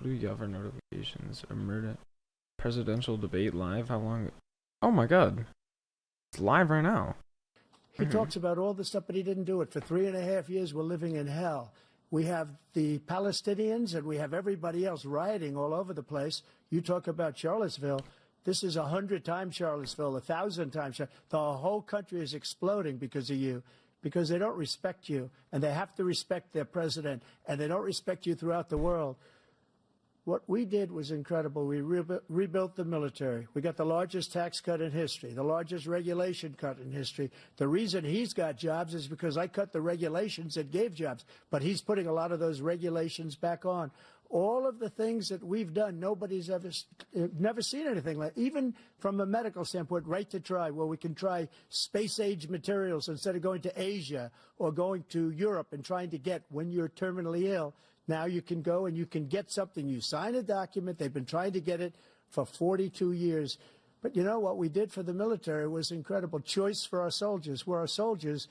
do we got for notifications? A murder presidential debate live? How long? Oh my god. It's live right now. He talks about all this stuff, but he didn't do it. For 3.5 years, we're living in hell. We have the Palestinians and we have everybody else rioting all over the place. You talk about Charlottesville. This is 100 times Charlottesville, 1,000 times. The whole country is exploding because of you, because they don't respect you, and they have to respect their president, and they don't respect you throughout the world. What we did was incredible. We rebuilt the military. We got the largest tax cut in history, the largest regulation cut in history. The reason he's got jobs is because I cut the regulations that gave jobs, but he's putting a lot of those regulations back on. All of the things that we've done, nobody's never seen anything like. Even from a medical standpoint, right to try, where we can try space-age materials instead of going to Asia or going to Europe and trying to get when you're terminally ill. Now you can go and you can get something. You sign a document. They've been trying to get it for 42 years. But you know what we did for the military was incredible. Choice for our soldiers, where our soldiers,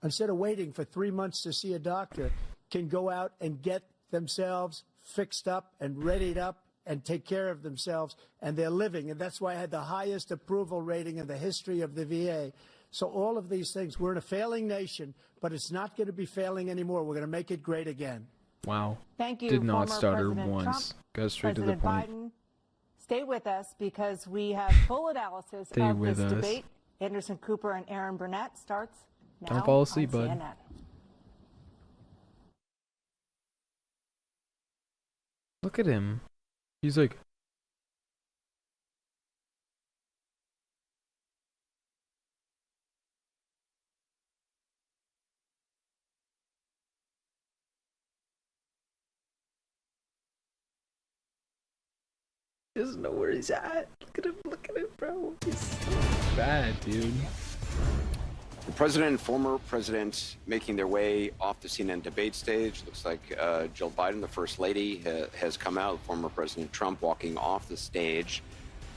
instead of waiting for 3 months to see a doctor, can go out and get themselves fixed up and readied up and take care of themselves, and they're living. And that's why I had the highest approval rating in the history of the VA. So all of these things, we're in a failing nation, but it's not going to be failing anymore. We're going to make it great again. Wow. Thank you. Did not former stutter President once. Trump, Go straight President to the point. Biden, stay with us because we have full analysis Stay of with this us. debate. Anderson Cooper and Aaron Burnett starts now. Don't fall asleep, on bud. CNN. Look at him. He's like. He doesn't know where he's at. Look at him, bro. He's so bad, dude. The president and former president making their way off the CNN debate stage. Looks like Jill Biden, the first lady, has come out. Former President Trump walking off the stage.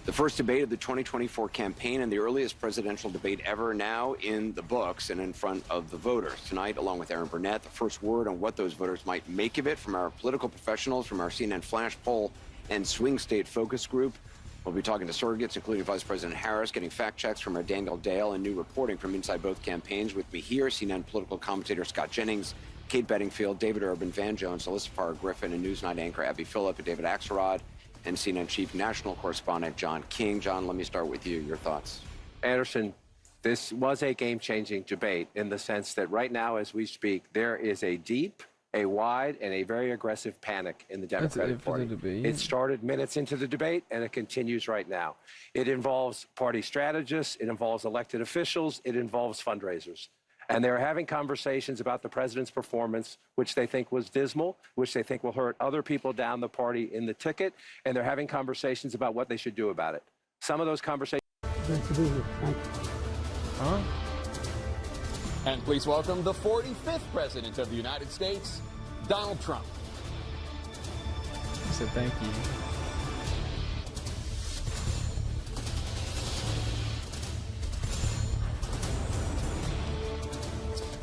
The first debate of the 2024 campaign and the earliest presidential debate ever now in the books and in front of the voters. Tonight, along with Aaron Burnett, the first word on what those voters might make of it from our political professionals, from our CNN Flash poll and swing state focus group. We'll be talking to surrogates, including Vice President Harris, getting fact checks from our Daniel Dale, and new reporting from inside both campaigns. With me here, CNN political commentator Scott Jennings, Kate Bedingfield, David Urban, Van Jones, Alyssa Farr Griffin, and Newsnight anchor Abby Phillip, and David Axelrod, and CNN chief national correspondent John King. John, let me start with you. Your thoughts? Anderson, this was a game-changing debate in the sense that right now, as we speak, there is a deep, a wide, and a very aggressive panic in the Democratic Party. It started minutes into the debate, and it continues right now. It involves party strategists, it involves elected officials, it involves fundraisers. And they're having conversations about the president's performance, which they think was dismal, which they think will hurt other people down the party in the ticket, and they're having conversations about what they should do about it. Some of those conversations... Great to be here. Thank you. Huh? And please welcome the 45th President of the United States, Donald Trump. He said thank you.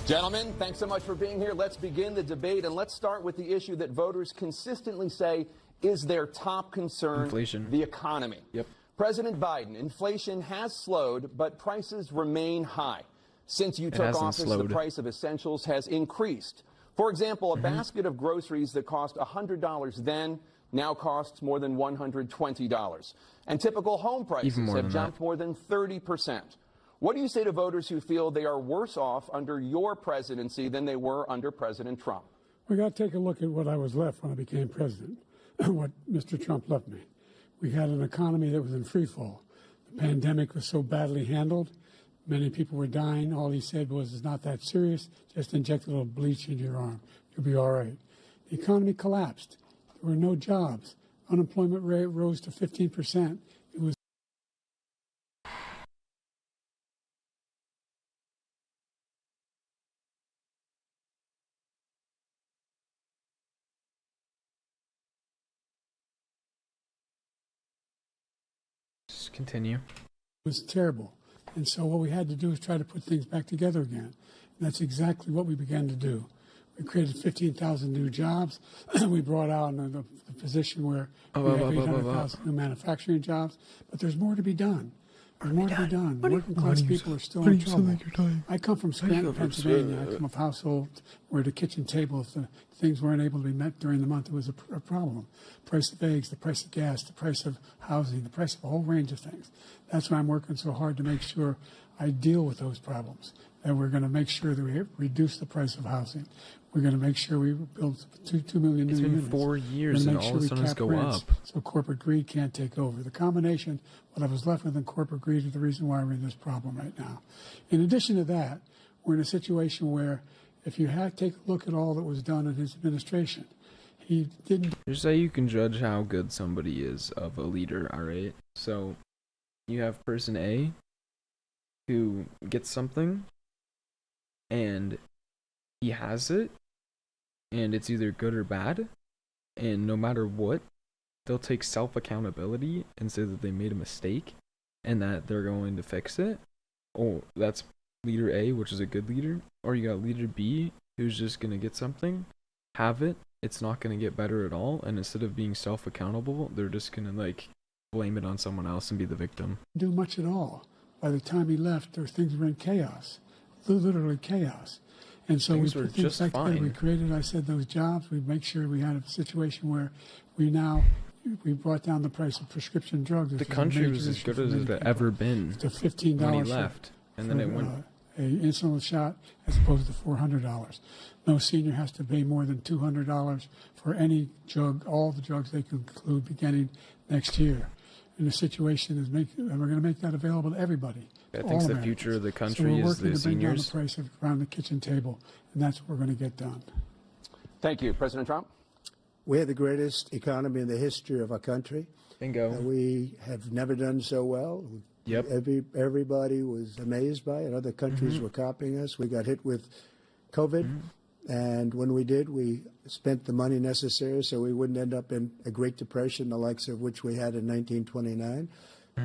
Gentlemen, thanks so much for being here. Let's begin the debate, and let's start with the issue that voters consistently say is their top concern, inflation. The economy. Yep. President Biden, inflation has slowed, but prices remain high. Since you took office, the price of essentials has increased. For example, a basket of groceries that cost $100 then now costs more than $120. And typical home prices have jumped more than 30%. What do you say to voters who feel they are worse off under your presidency than they were under President Trump? We got to take a look at what I was left when I became president, what Mr. Trump left me. We had an economy that was in free fall. The pandemic was so badly handled. Many people were dying. All he said was, it's not that serious. Just inject a little bleach into your arm. You'll be all right. The economy collapsed. There were no jobs. Unemployment rate rose to 15%. It was Just continue. was terrible. And so what we had to do is try to put things back together again. And that's exactly what we began to do. We created 15,000 new jobs. We brought out the position where we have 800,000 new manufacturing jobs. But there's more to be done. There's more to be done. Working class people are still in trouble. I come from Scranton, Pennsylvania. I come from a household where the kitchen table, if the things weren't able to be met during the month, it was a problem. Price of eggs, the price of gas, the price of housing, the price of a whole range of things. That's why I'm working so hard to make sure I deal with those problems. And we're going to make sure that we reduce the price of housing. We're going to make sure we build 2 million new units. It's been 4 years and all of a sudden it's go up. So corporate greed can't take over. The combination, what I was left with in corporate greed is the reason why we're in this problem right now. In addition to that, we're in a situation where if you take a look at all that was done in his administration, he didn't... Here's how you can judge how good somebody is of a leader, alright? So, you have person A who gets something and he has it, and it's either good or bad, and no matter what, they'll take self-accountability and say that they made a mistake, and that they're going to fix it. Oh, that's leader A, which is a good leader. Or you got leader B, who's just going to get something, have it, it's not going to get better at all, and instead of being self-accountable, they're just going to, like, blame it on someone else and be the victim. Do much at all. By the time he left, things were in chaos. Literally chaos. And so we put things like that. We created, I said, those jobs. We make sure we had a situation where we brought down the price of prescription drugs. The country was as good as it had ever been to $15 when he left, and then it went an insulin shot as opposed to $400. No senior has to pay more than $200 for any drug, all the drugs they conclude beginning next year. And the situation is and we're going to make that available to everybody. I think the future of the country is the seniors. So we're working to bring down the price around the kitchen table, and that's what we're going to get done. Thank you. President Trump? We have the greatest economy in the history of our country. Bingo. We have never done so well. Yep. Everybody was amazed by it. Other countries were copying us. We got hit with COVID, and when we did, we spent the money necessary so we wouldn't end up in a Great Depression, the likes of which we had in 1929.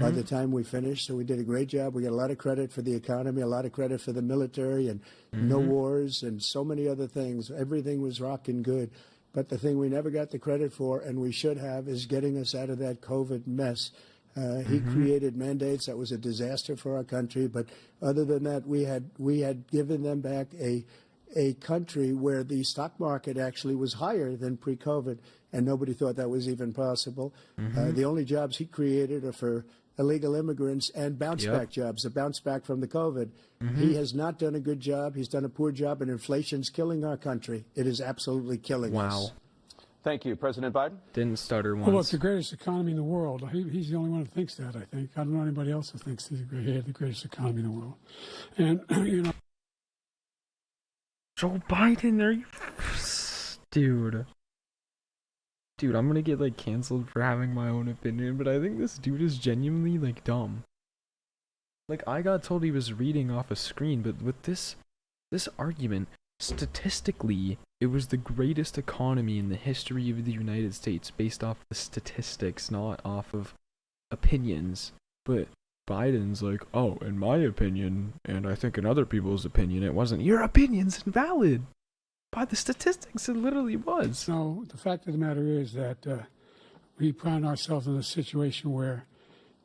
By the time we finished, so we did a great job. We got a lot of credit for the economy, a lot of credit for the military, and no wars, and so many other things. Everything was rocking good. But the thing we never got the credit for, and we should have, is getting us out of that COVID mess. He created mandates that was a disaster for our country. But other than that, we had given them back a country where the stock market actually was higher than pre-COVID, and nobody thought that was even possible. The only jobs he created are for illegal immigrants and bounce-back jobs, the bounce-back from the COVID. He has not done a good job. He's done a poor job, and inflation's killing our country. It is absolutely killing us. Thank you. President Biden? Didn't stutter once. Well, it's the greatest economy in the world. He's the only one who thinks that, I think. I don't know anybody else who thinks he had the greatest economy in the world. And, you know... Joe Biden, are you... Dude, I'm gonna get, like, canceled for having my own opinion, but I think this dude is genuinely, like, dumb. Like, I got told he was reading off a screen, but with this argument, statistically, it was the greatest economy in the history of the United States based off the statistics, not off of opinions. But Biden's like, oh, in my opinion, and I think in other people's opinion, it wasn't. Your opinion's invalid. By the statistics, it literally was. So the fact of the matter is that we found ourselves in a situation where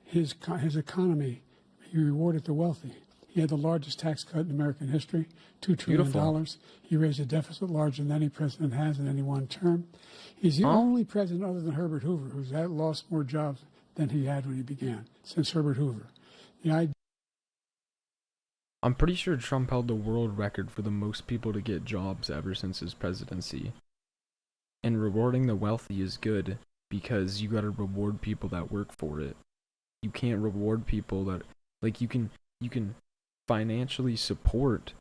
his economy, he rewarded the wealthy. He had the largest tax cut in American history, $2 trillion. He raised a deficit larger than any president has in any one term. He's the only president other than Herbert Hoover who's lost more jobs than he had when he began, since Herbert Hoover. I'm pretty sure Trump held the world record for the most people to get jobs ever since his presidency. And rewarding the wealthy is good because you gotta reward people that work for it. You can't reward people that, like, you can financially support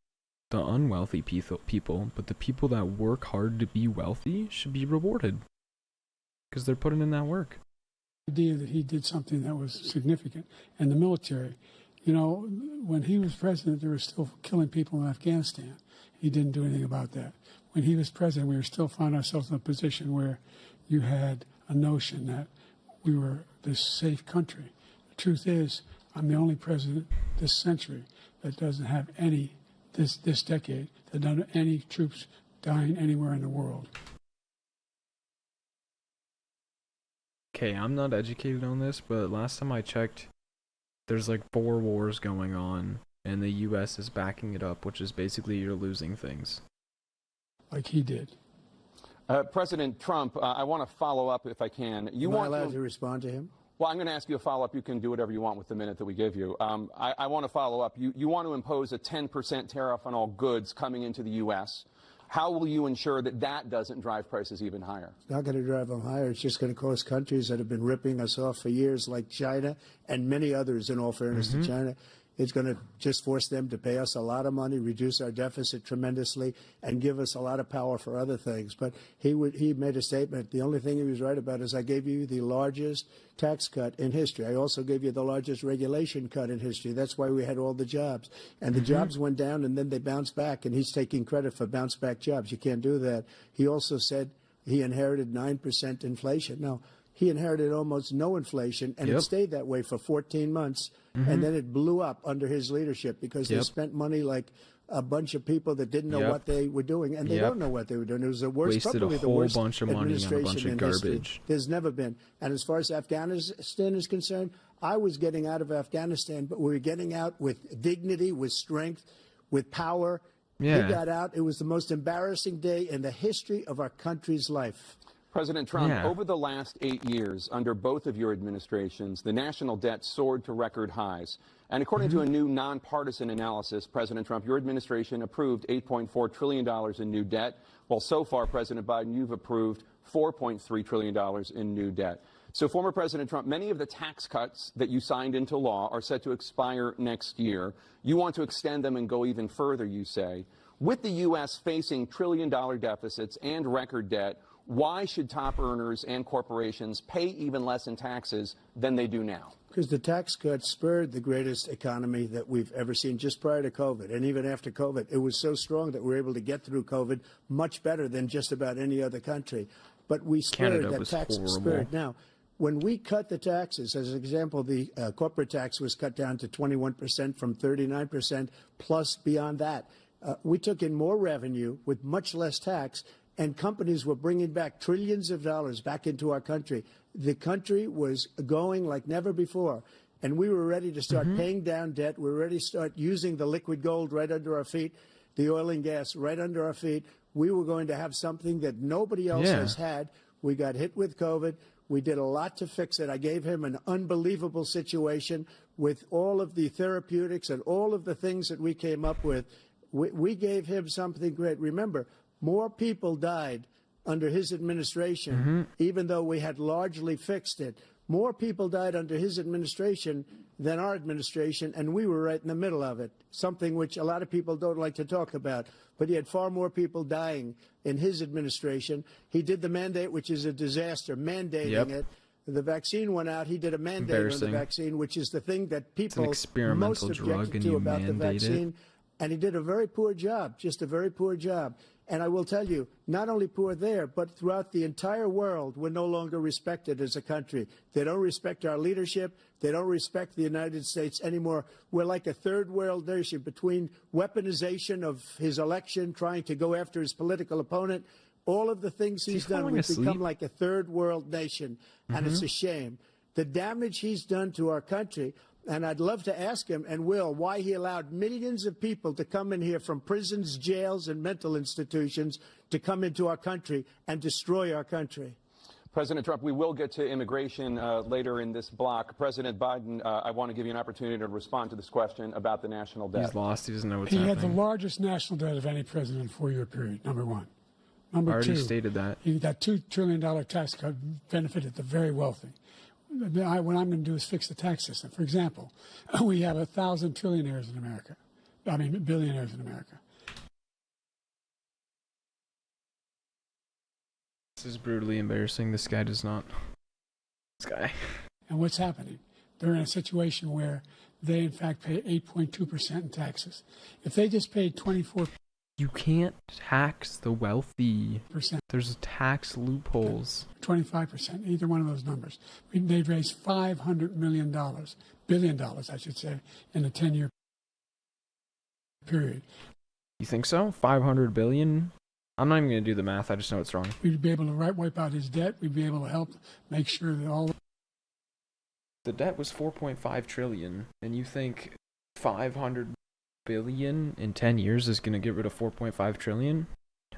the unwealthy people, but the people that work hard to be wealthy should be rewarded because they're putting in that work. The idea that he did something that was significant, and the military. You know, when he was president, they were still killing people in Afghanistan. He didn't do anything about that. When he was president, we were still finding ourselves in a position where you had a notion that we were this safe country. The truth is, I'm the only president this century that doesn't have any, this decade, that doesn't have any troops dying anywhere in the world. Okay, I'm not educated on this, but last time I checked, there's like 4 wars going on, and the U.S. is backing it up, which is basically you're losing things. Like he did. President Trump, I want to follow up if I can. Am I allowed to respond to him? Well, I'm going to ask you a follow-up. You can do whatever you want with the minute that we give you. I want to follow up. You want to impose a 10% tariff on all goods coming into the U.S. How will you ensure that that doesn't drive prices even higher? It's not going to drive them higher. It's just going to cost countries that have been ripping us off for years, like China and many others, in all fairness to China. It's going to just force them to pay us a lot of money, reduce our deficit tremendously, and give us a lot of power for other things. But he made a statement. The only thing he was right about is I gave you the largest tax cut in history. I also gave you the largest regulation cut in history. That's why we had all the jobs. And the jobs went down, and then they bounced back, and he's taking credit for bounce-back jobs. You can't do that. He also said he inherited 9% inflation. Now, he inherited almost no inflation, and it stayed that way for 14 months. And then it blew up under his leadership because they spent money like a bunch of people that didn't know what they were doing, and they don't know what they were doing. It was the worst, probably the worst bunch of money on a bunch of garbage. History. There's never been. And as far as Afghanistan is concerned, I was getting out of Afghanistan, but we were getting out with dignity, with strength, with power. He got out. It was the most embarrassing day in the history of our country's life. President Trump, over the last 8 years, under both of your administrations, the national debt soared to record highs. And according to a new nonpartisan analysis, President Trump, your administration approved $8.4 trillion in new debt, while so far, President Biden, you've approved $4.3 trillion in new debt. So, former President Trump, many of the tax cuts that you signed into law are set to expire next year. You want to extend them and go even further, you say. With the U.S. facing trillion-dollar deficits and record debt, why should top earners and corporations pay even less in taxes than they do now? Because the tax cuts spurred the greatest economy that we've ever seen just prior to COVID. And even after COVID, it was so strong that we were able to get through COVID much better than just about any other country. But we spurred that tax spurred. Now, when we cut the taxes, as an example, the corporate tax was cut down to 21% from 39%, plus beyond that. We took in more revenue with much less tax, and companies were bringing back trillions of dollars back into our country. The country was going like never before, and we were ready to start paying down debt. We were ready to start using the liquid gold right under our feet, the oil and gas right under our feet. We were going to have something that nobody else has had. We got hit with COVID. We did a lot to fix it. I gave him an unbelievable situation with all of the therapeutics and all of the things that we came up with. We gave him something great. Remember, more people died under his administration, even though we had largely fixed it. More people died under his administration than our administration, and we were right in the middle of it, something which a lot of people don't like to talk about. But he had far more people dying in his administration. He did the mandate, which is a disaster, mandating it. The vaccine went out. He did a mandate on the vaccine, which is the thing that people most objected to about the vaccine. And he did a very poor job, just a very poor job. And I will tell you, not only poor there, but throughout the entire world, we're no longer respected as a country. They don't respect our leadership. They don't respect the United States anymore. We're like a third world nation between weaponization of his election, trying to go after his political opponent. All of the things he's done, we've become like a third world nation, and it's a shame. The damage he's done to our country. And I'd love to ask him, and will, why he allowed millions of people to come in here from prisons, jails, and mental institutions to come into our country and destroy our country. President Trump, we will get to immigration later in this block. President Biden, I want to give you an opportunity to respond to this question about the national debt. He's lost. He doesn't know what's happening. He had the largest national debt of any president in a 4-year period, number one. Number already two, stated that. That $2 trillion tax cut benefited the very wealthy. What I'm going to do is fix the tax system. For example, we have 1,000 trillionaires in America. I mean, billionaires in America. This is brutally embarrassing. This guy does not. This guy. And what's happening? They're in a situation where they, in fact, pay 8.2% in taxes. If they just paid 24%. You can't tax the wealthy. There's tax loopholes. 25%, either one of those numbers. They'd raise $500 million, billion dollars, I should say, in a 10-year period. You think so? 500 billion? I'm not even going to do the math. I just know it's wrong. We'd be able to wipe out his debt. We'd be able to help make sure that all... The debt was $4.5 trillion, and you think $500 billion in 10 years is going to get rid of $4.5 trillion?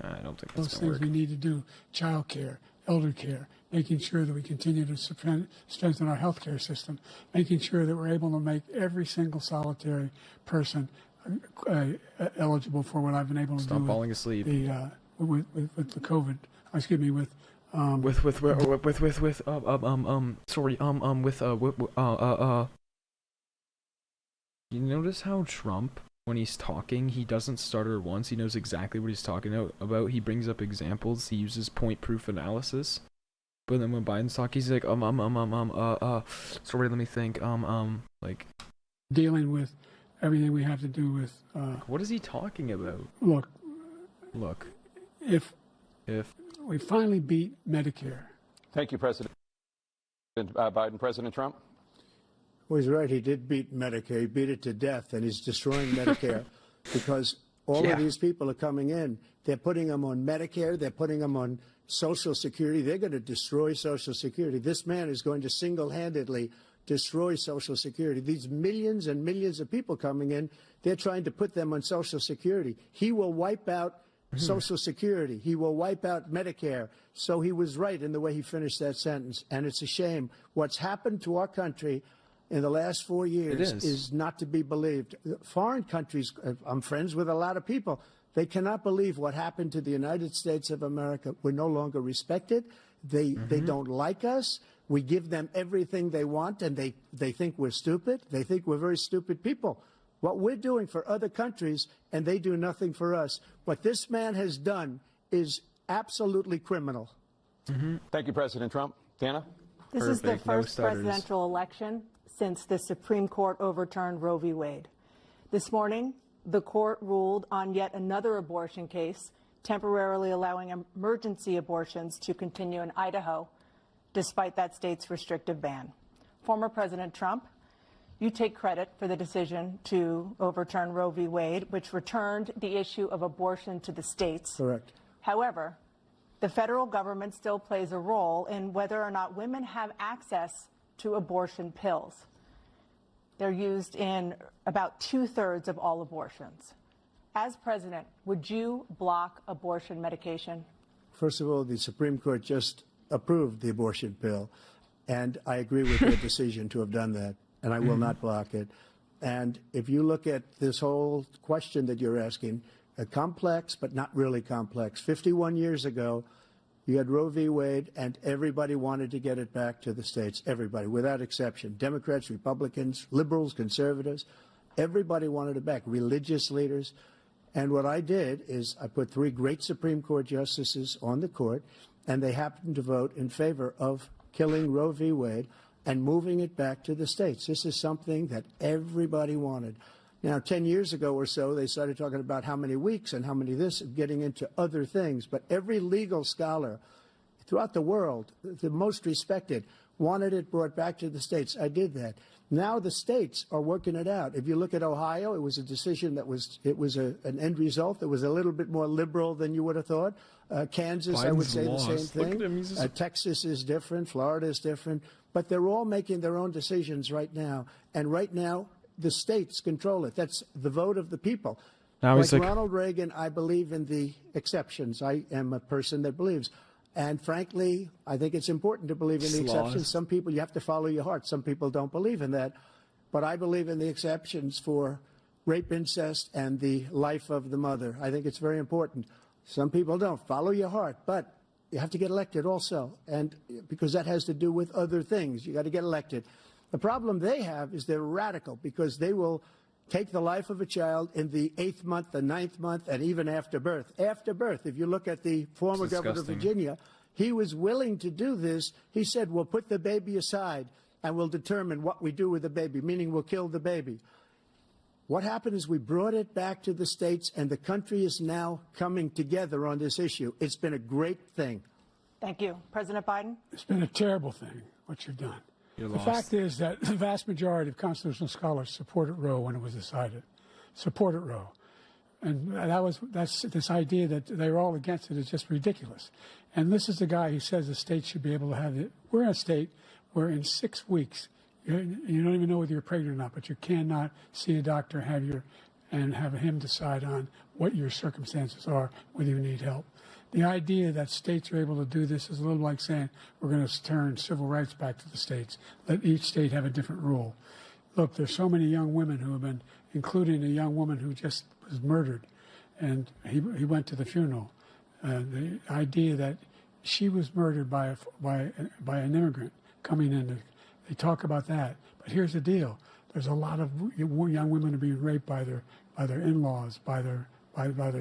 I don't think that's going to work. Those things we need to do: child care, elder care, making sure that we continue to strengthen our healthcare system, making sure that we're able to make every single solitary person eligible for what I've been able to do. Stop falling asleep. With the COVID. Excuse me, with you notice how Trump, when he's talking, he doesn't stutter once. He knows exactly what he's talking about. He brings up examples. He uses point-proof analysis. But then when Biden's talking, he's like, sorry, let me think, like... Dealing with everything we have to do with... what is he talking about? Look. If we finally beat Medicare... Thank you, President Biden. President Trump? Well, he's right. He did beat Medicare. He beat it to death, and he's destroying Medicare because all of these people are coming in. They're putting them on Medicare. They're putting them on Social Security. They're going to destroy Social Security. This man is going to single-handedly destroy Social Security. These millions and millions of people coming in, they're trying to put them on Social Security. He will wipe out Social Security. He will wipe out Medicare. So he was right in the way he finished that sentence, and it's a shame. What's happened to our country in the last 4 years is not to be believed. Foreign countries, I'm friends with a lot of people, they cannot believe what happened to the United States of America. We're no longer respected. They don't like us. We give them everything they want, and they think we're stupid. They think we're very stupid people. What we're doing for other countries, and they do nothing for us. What this man has done is absolutely criminal. Thank you, President Trump. Dana? This is the first presidential election since the Supreme Court overturned Roe v. Wade. This morning, the court ruled on yet another abortion case, temporarily allowing emergency abortions to continue in Idaho, despite that state's restrictive ban. Former President Trump, you take credit for the decision to overturn Roe v. Wade, which returned the issue of abortion to the states. Correct. However, the federal government still plays a role in whether or not women have access to abortion pills. They're used in about 2/3 of all abortions. As president, would you block abortion medication? First of all, the Supreme Court just approved the abortion pill, and I agree with their decision to have done that, and I will not block it. And if you look at this whole question that you're asking, complex but not really complex. 51 years ago, you had Roe v. Wade, and everybody wanted to get it back to the states. Everybody, without exception. Democrats, Republicans, liberals, conservatives. Everybody wanted it back. Religious leaders. And what I did is I put 3 great Supreme Court justices on the court, and they happened to vote in favor of killing Roe v. Wade and moving it back to the states. This is something that everybody wanted. Now, 10 years ago or so, they started talking about how many weeks and how many this, getting into other things. But every legal scholar throughout the world, the most respected, wanted it brought back to the states. I did that. Now the states are working it out. If you look at Ohio, it was a decision that was an end result that was a little bit more liberal than you would have thought. Kansas, I would say the same thing. Texas is different. Florida is different. But they're all making their own decisions right now. And right now, the states control it. That's the vote of the people. Now like Ronald Reagan, I believe in the exceptions. I am a person that believes. And frankly, I think it's important to believe in the exceptions. Some people, you have to follow your heart. Some people don't believe in that. But I believe in the exceptions for rape, incest, and the life of the mother. I think it's very important. Some people don't. Follow your heart. But you have to get elected also. And because that has to do with other things. You got to get elected. The problem they have is they're radical because they will take the life of a child in the 8th month, the 9th month, and even after birth. After birth, if you look at the former governor of Virginia, he was willing to do this. He said, we'll put the baby aside and we'll determine what we do with the baby, meaning we'll kill the baby. What happened is we brought it back to the states, and the country is now coming together on this issue. It's been a great thing. Thank you. President Biden? It's been a terrible thing, what you've done. The fact is that the vast majority of constitutional scholars supported Roe when it was decided. Supported Roe. that's this idea that they're all against it is just ridiculous. And this is the guy who says the state should be able to have it. We're in a state where in 6 weeks, you don't even know whether you're pregnant or not, but you cannot see a doctor and have him decide on what your circumstances are, whether you need help. The idea that states are able to do this is a little like saying we're going to turn civil rights back to the states, let each state have a different rule. Look, there's so many young women who have been, including a young woman who just was murdered, and he went to the funeral. The idea that she was murdered by an immigrant coming in, they talk about that. But here's the deal: there's a lot of young women are being raped by their in-laws, by their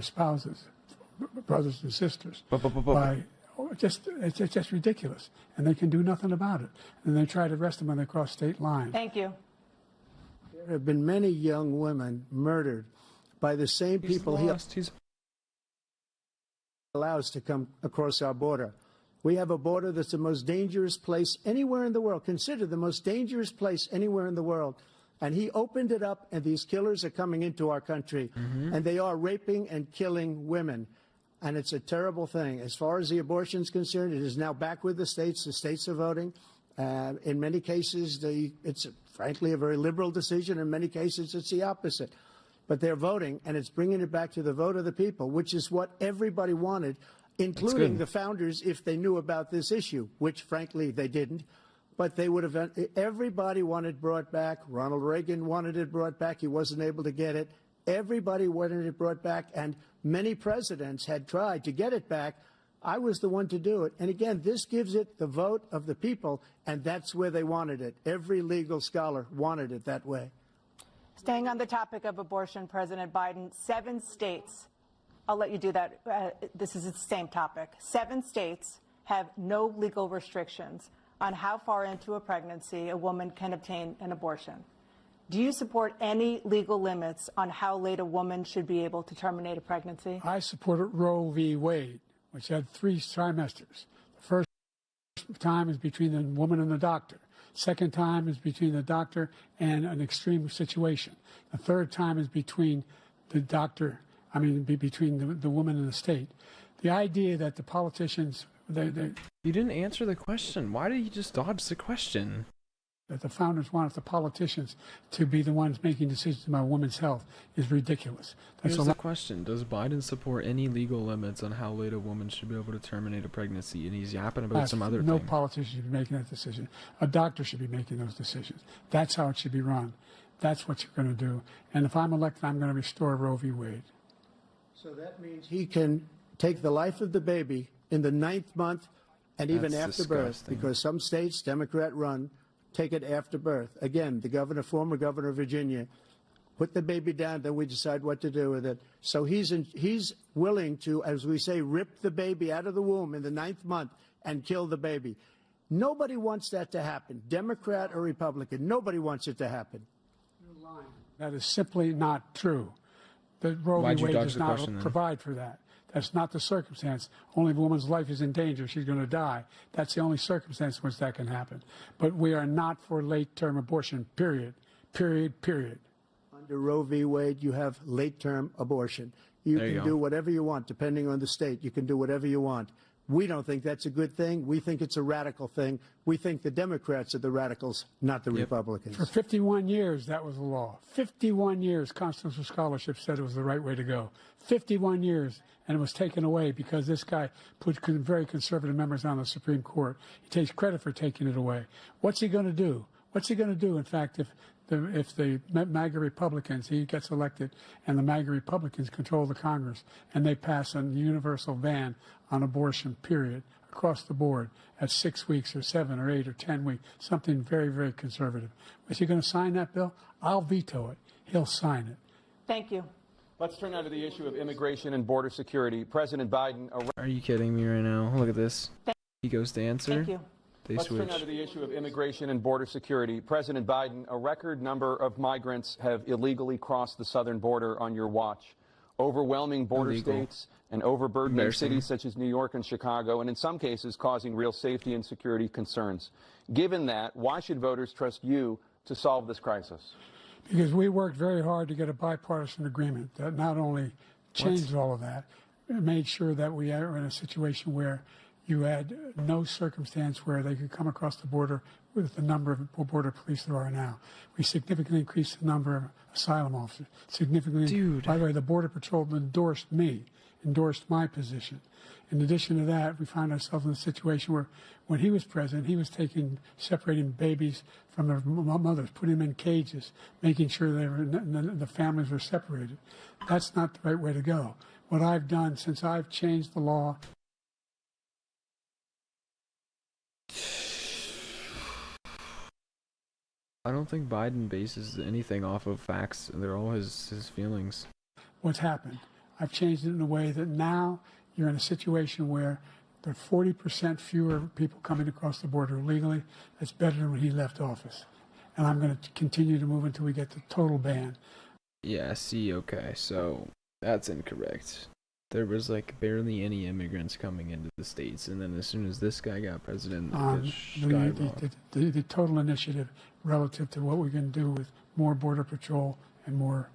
spouses, brothers and sisters. It's just ridiculous, and they can do nothing about it. And they try to arrest them when they cross state lines. Thank you. There have been many young women murdered by the same people he allows to come across our border. We have a border that's the most dangerous place anywhere in the world, considered the most dangerous place anywhere in the world. And he opened it up, and these killers are coming into our country, and they are raping and killing women. And it's a terrible thing. As far as the abortion is concerned, it is now back with the states. The states are voting. In many cases, it's frankly a very liberal decision. In many cases, it's the opposite. But they're voting, and it's bringing it back to the vote of the people, which is what everybody wanted, including the founders, if they knew about this issue, which, frankly, they didn't. But they would have. Everybody wanted it brought back. Ronald Reagan wanted it brought back. He wasn't able to get it. Everybody wanted it brought back, and many presidents had tried to get it back. I was the one to do it. And again, this gives it the vote of the people, and that's where they wanted it. Every legal scholar wanted it that way. Staying on the topic of abortion, President Biden, 7 states, I'll let you do that. This is the same topic. 7 states have no legal restrictions on how far into a pregnancy a woman can obtain an abortion. Do you support any legal limits on how late a woman should be able to terminate a pregnancy? I supported Roe v. Wade, which had 3 trimesters. The first time is between the woman and the doctor. Second time is between the doctor and an extreme situation. The third time is between the doctor, between the woman and the state. The idea that the politicians... You didn't answer the question. Why did you just dodge the question? That the founders wanted the politicians to be the ones making decisions about women's health is ridiculous. Here's the question. Does Biden support any legal limits on how late a woman should be able to terminate a pregnancy? And he's yapping about some other thing. No politician should be making that decision. A doctor should be making those decisions. That's how it should be run. That's what you're going to do. And if I'm elected, I'm going to restore Roe v. Wade. So that means he can take the life of the baby in the 9th month and even after birth, because some states, Democrat run, take it after birth. Again, the former governor of Virginia, put the baby down, then we decide what to do with it. So he's willing to, as we say, rip the baby out of the womb in the 9th month and kill the baby. Nobody wants that to happen, Democrat or Republican. Nobody wants it to happen. You're lying. That is simply not true. The Roe v. Wade does not provide for that. That's not the circumstance. Only if a woman's life is in danger, she's going to die. That's the only circumstance in which that can happen. But we are not for late-term abortion, period. Period, period. Under Roe v. Wade, you have late-term abortion. You can do whatever you want, depending on the state. You can do whatever you want. We don't think that's a good thing. We think it's a radical thing. We think the Democrats are the radicals, not the Republicans. For 51 years, that was the law. 51 years, constitutional scholarship said it was the right way to go. 51 years, and it was taken away because this guy put very conservative members on the Supreme Court. He takes credit for taking it away. What's he going to do? What's he going to do, in fact, if the MAGA Republicans, he gets elected, and the MAGA Republicans control the Congress, and they pass a universal ban on abortion, period, across the board at 6 weeks or 7 or 8 or 10 weeks, something very, very conservative. Is he going to sign that bill? I'll veto it. He'll sign it. Thank you. Let's turn now to the issue of immigration and border security. President Biden... Are you kidding me right now? Look at this. He goes to answer. Thank you. Let's turn now to the issue of immigration and border security. President Biden, a record number of migrants have illegally crossed the southern border on your watch. Overwhelming border states and overburdening cities such as New York and Chicago, and in some cases causing real safety and security concerns. Given that, why should voters trust you to solve this crisis? Because we worked very hard to get a bipartisan agreement that not only changed all of that, it made sure that we are in a situation where you had no circumstance where they could come across the border with the number of border police there are now. We significantly increased the number of asylum officers. Significantly. Dude. By the way, the Border Patrol endorsed my position. In addition to that, we found ourselves in a situation where when he was president, he was separating babies from their mothers, putting them in cages, making sure the families were separated. That's not the right way to go. What I've done since I've changed the law. I don't think Biden bases anything off of facts. They're all his feelings. What's happened? I've changed it in a way that now you're in a situation where there are 40% fewer people coming across the border illegally. That's better than when he left office. And I'm going to continue to move until we get the total ban. Yeah, see, okay, so that's incorrect. There was like barely any immigrants coming into the States, and then as soon as this guy got president, the total initiative relative to what we can do with more Border Patrol and more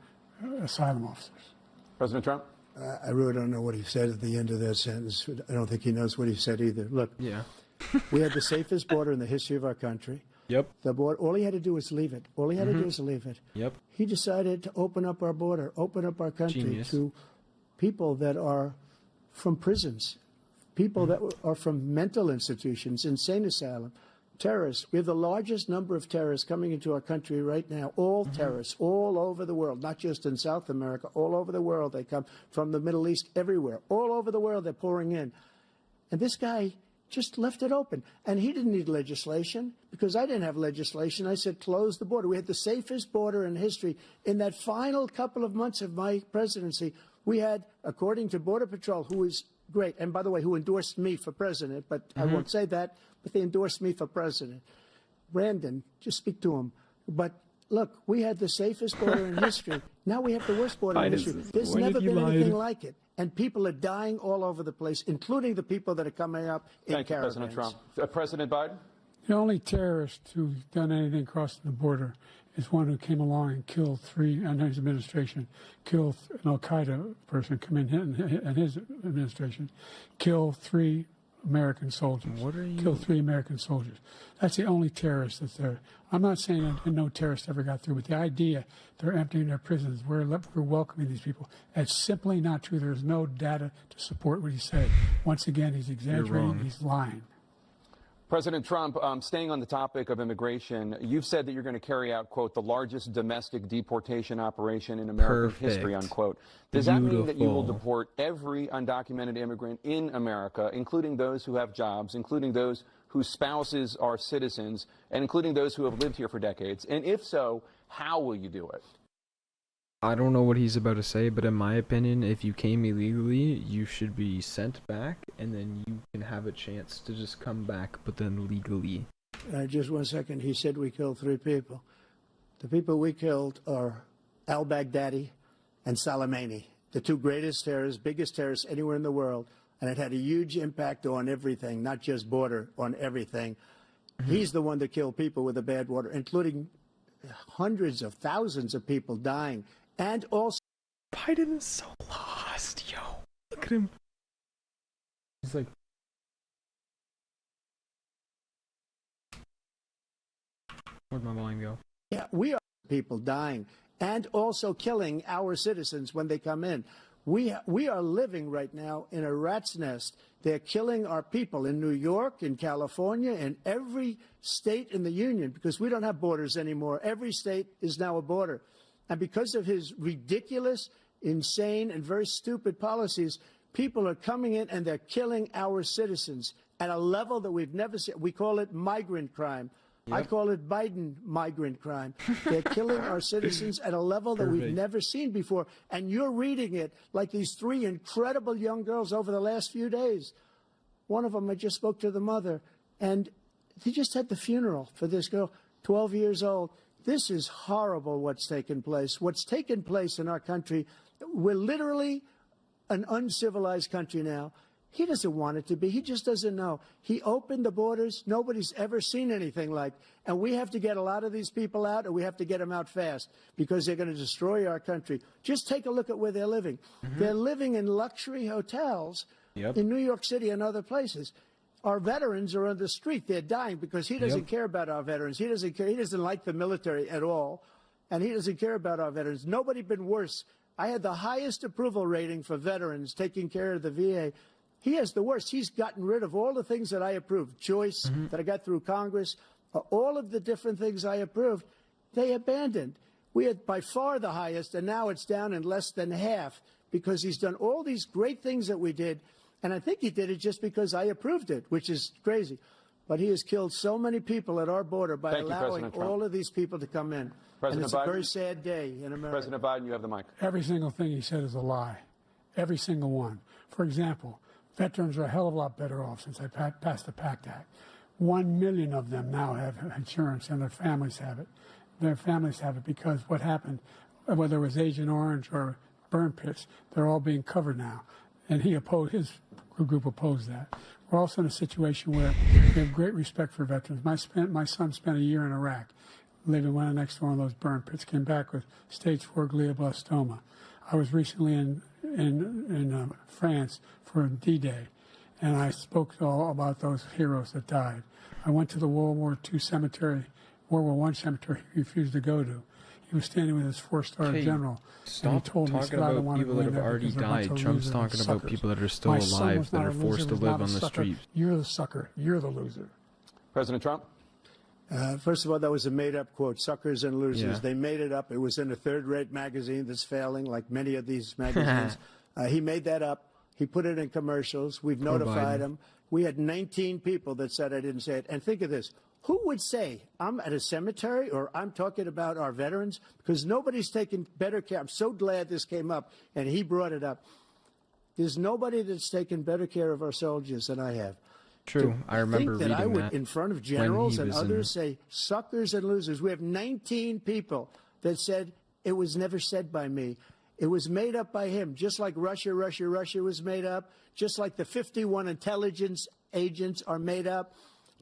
asylum officers. President Trump? I really don't know what he said at the end of that sentence. I don't think he knows what he said either. Look, yeah. We had the safest border in the history of our country. Yep. The border, all he had to do was leave it. All he had to do was leave it. Yep. He decided to open up our border, open up our country to people that are from prisons, people that are from mental institutions, insane asylum, terrorists. We have the largest number of terrorists coming into our country right now, all terrorists, all over the world, not just in South America, all over the world. They come from the Middle East, everywhere. All over the world, they're pouring in. And this guy just left it open. And he didn't need legislation because I didn't have legislation. I said, close the border. We had the safest border in history. In that final couple of months of my presidency, we had, according to Border Patrol, who is great, and by the way, who endorsed me for president, but I won't say that, but they endorsed me for president. Brandon, just speak to him. But look, we had the safest border in history. Now we have the worst border in history. There's never been anything like it. And people are dying all over the place, including the people that are coming up in caravans. Thank you, President Trump. President Biden? The only terrorist who's done anything crossing the border is one who came along and killed three, under his administration, killed an Al-Qaeda person come in his administration, killed 3 American soldiers. Killed 3 American soldiers. That's the only terrorist that's there. I'm not saying that no terrorist ever got through, but the idea they're emptying their prisons, we're welcoming these people, that's simply not true. There's no data to support what he said. Once again, he's exaggerating, he's lying. President Trump, staying on the topic of immigration, you've said that you're going to carry out, quote, the largest domestic deportation operation in American history, unquote. Does that mean that you will deport every undocumented immigrant in America, including those who have jobs, including those whose spouses are citizens, and including those who have lived here for decades? And if so, how will you do it? I don't know what he's about to say, but in my opinion, if you came illegally, you should be sent back, and then you can have a chance to just come back, but then legally. Just 1 second. He said we killed 3 people. The people we killed are al-Baghdadi and Soleimani, the 2 greatest terrorists, biggest terrorists anywhere in the world, and it had a huge impact on everything, not just border, on everything. He's the one that killed people with the bad water, including hundreds of thousands of people dying. And also, Biden is so lost, yo. Look at him. He's like, where'd my volume go? Yeah, we are people dying and also killing our citizens when they come in. We are living right now in a rat's nest. They're killing our people in New York, in California, in every state in the union because we don't have borders anymore. Every state is now a border. And because of his ridiculous, insane, and very stupid policies, people are coming in and they're killing our citizens at a level that we've never seen. We call it migrant crime. Yep. I call it Biden migrant crime. They're killing our citizens at a level that we've never seen before. And you're reading it like these 3 incredible young girls over the last few days. One of them, I just spoke to the mother, and they just had the funeral for this girl, 12 years old. This is horrible what's taken place. What's taken place in our country, we're literally an uncivilized country now. He doesn't want it to be. He just doesn't know. He opened the borders. Nobody's ever seen anything like. And we have to get a lot of these people out, and we have to get them out fast because they're going to destroy our country. Just take a look at where they're living. They're living in luxury hotels in New York City and other places. Our veterans are on the street. They're dying because he doesn't care about our veterans. He doesn't care. He doesn't like the military at all, and he doesn't care about our veterans. Nobody been worse. I had the highest approval rating for veterans taking care of the VA. He has the worst. He's gotten rid of all the things that I approved. Choice that I got through Congress, all of the different things I approved, they abandoned. We had by far the highest, and now it's down in less than half because he's done all these great things that we did. And I think he did it just because I approved it, which is crazy. But he has killed so many people at our border by allowing all of these people to come in. And it's a very sad day in America. President Biden, you have the mic. Every single thing he said is a lie. Every single one. For example, veterans are a hell of a lot better off since I passed the PACT Act. 1 million of them now have insurance, and their families have it. Their families have it because what happened, whether it was Agent Orange or burn pits, they're all being covered now. And his group opposed that. We're also in a situation where we have great respect for veterans. My son spent a year in Iraq, living right next to one of those burn pits, came back with stage 4 glioblastoma. I was recently in France for D-Day, and I spoke all about those heroes that died. I went to the World War II cemetery, World War I cemetery he refused to go to. He was standing with his 4-star general, and he told me, talking about people that have already died. Trump's talking about people that are still alive, that are forced to live on the street. You're the sucker. You're the loser. President Trump? First of all, that was a made-up quote, suckers and losers. They made it up. It was in a third-rate magazine that's failing, like many of these magazines. He made that up. He put it in commercials. We've notified him. We had 19 people that said I didn't say it. And think of this. Who would say I'm at a cemetery or I'm talking about our veterans? Because nobody's taken better care. I'm so glad this came up, and he brought it up. There's nobody that's taken better care of our soldiers than I have. True. I remember reading that. I would, in front of generals and others, say suckers and losers. We have 19 people that said it was never said by me. It was made up by him, just like Russia was made up, just like the 51 intelligence agents are made up,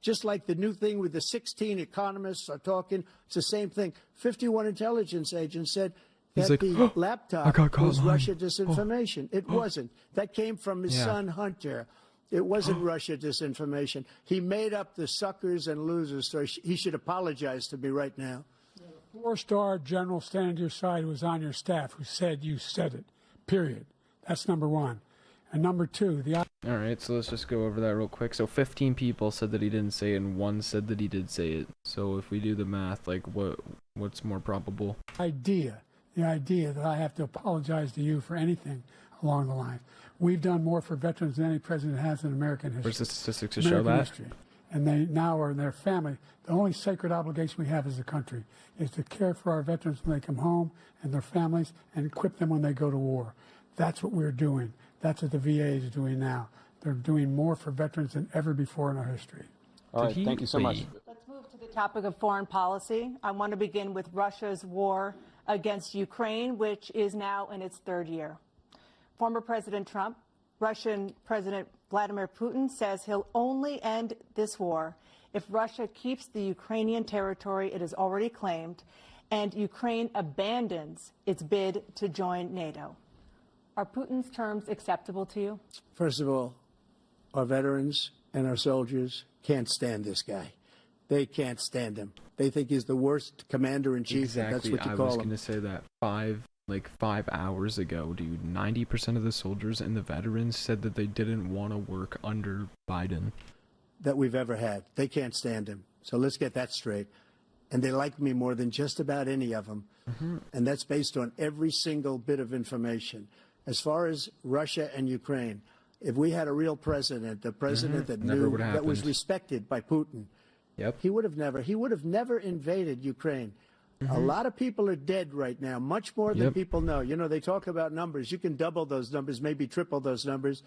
just like the new thing with the 16 economists are talking. It's the same thing. 51 intelligence agents said that the laptop was Russia disinformation. It wasn't. That came from his son, Hunter. It wasn't Russia disinformation. He made up the suckers and losers, so he should apologize to me right now. 4-star general standing to your side who was on your staff who said you said it, period. That's number one. And number two, all right, so let's just go over that real quick. So 15 people said that he didn't say it, and 1 said that he did say it. So if we do the math, like what's more probable? The idea that I have to apologize to you for anything along the line. We've done more for veterans than any president has in American history. Where's the statistics to show that? History. And they now are in their family. The only sacred obligation we have as a country is to care for our veterans when they come home and their families and equip them when they go to war. That's what we're doing. That's what the VA is doing now. They're doing more for veterans than ever before in our history. All right, thank you so much. Let's move to the topic of foreign policy. I want to begin with Russia's war against Ukraine, which is now in its 3rd year. Former President Trump, Russian President Vladimir Putin says he'll only end this war if Russia keeps the Ukrainian territory it has already claimed and Ukraine abandons its bid to join NATO. Are Putin's terms acceptable to you? First of all, our veterans and our soldiers can't stand this guy. They can't stand him. They think he's the worst commander-in-chief. Exactly. That's what you call him. I was going to say that 5 hours ago, dude. 90% of the soldiers and the veterans said that they didn't want to work under Biden. That we've ever had. They can't stand him. So let's get that straight. And they like me more than just about any of them. And that's based on every single bit of information. As far as Russia and Ukraine, if we had a real president, a president that knew, that was respected by Putin, he would have never invaded Ukraine. A lot of people are dead right now, much more than people know. You know, they talk about numbers. You can double those numbers, maybe triple those numbers.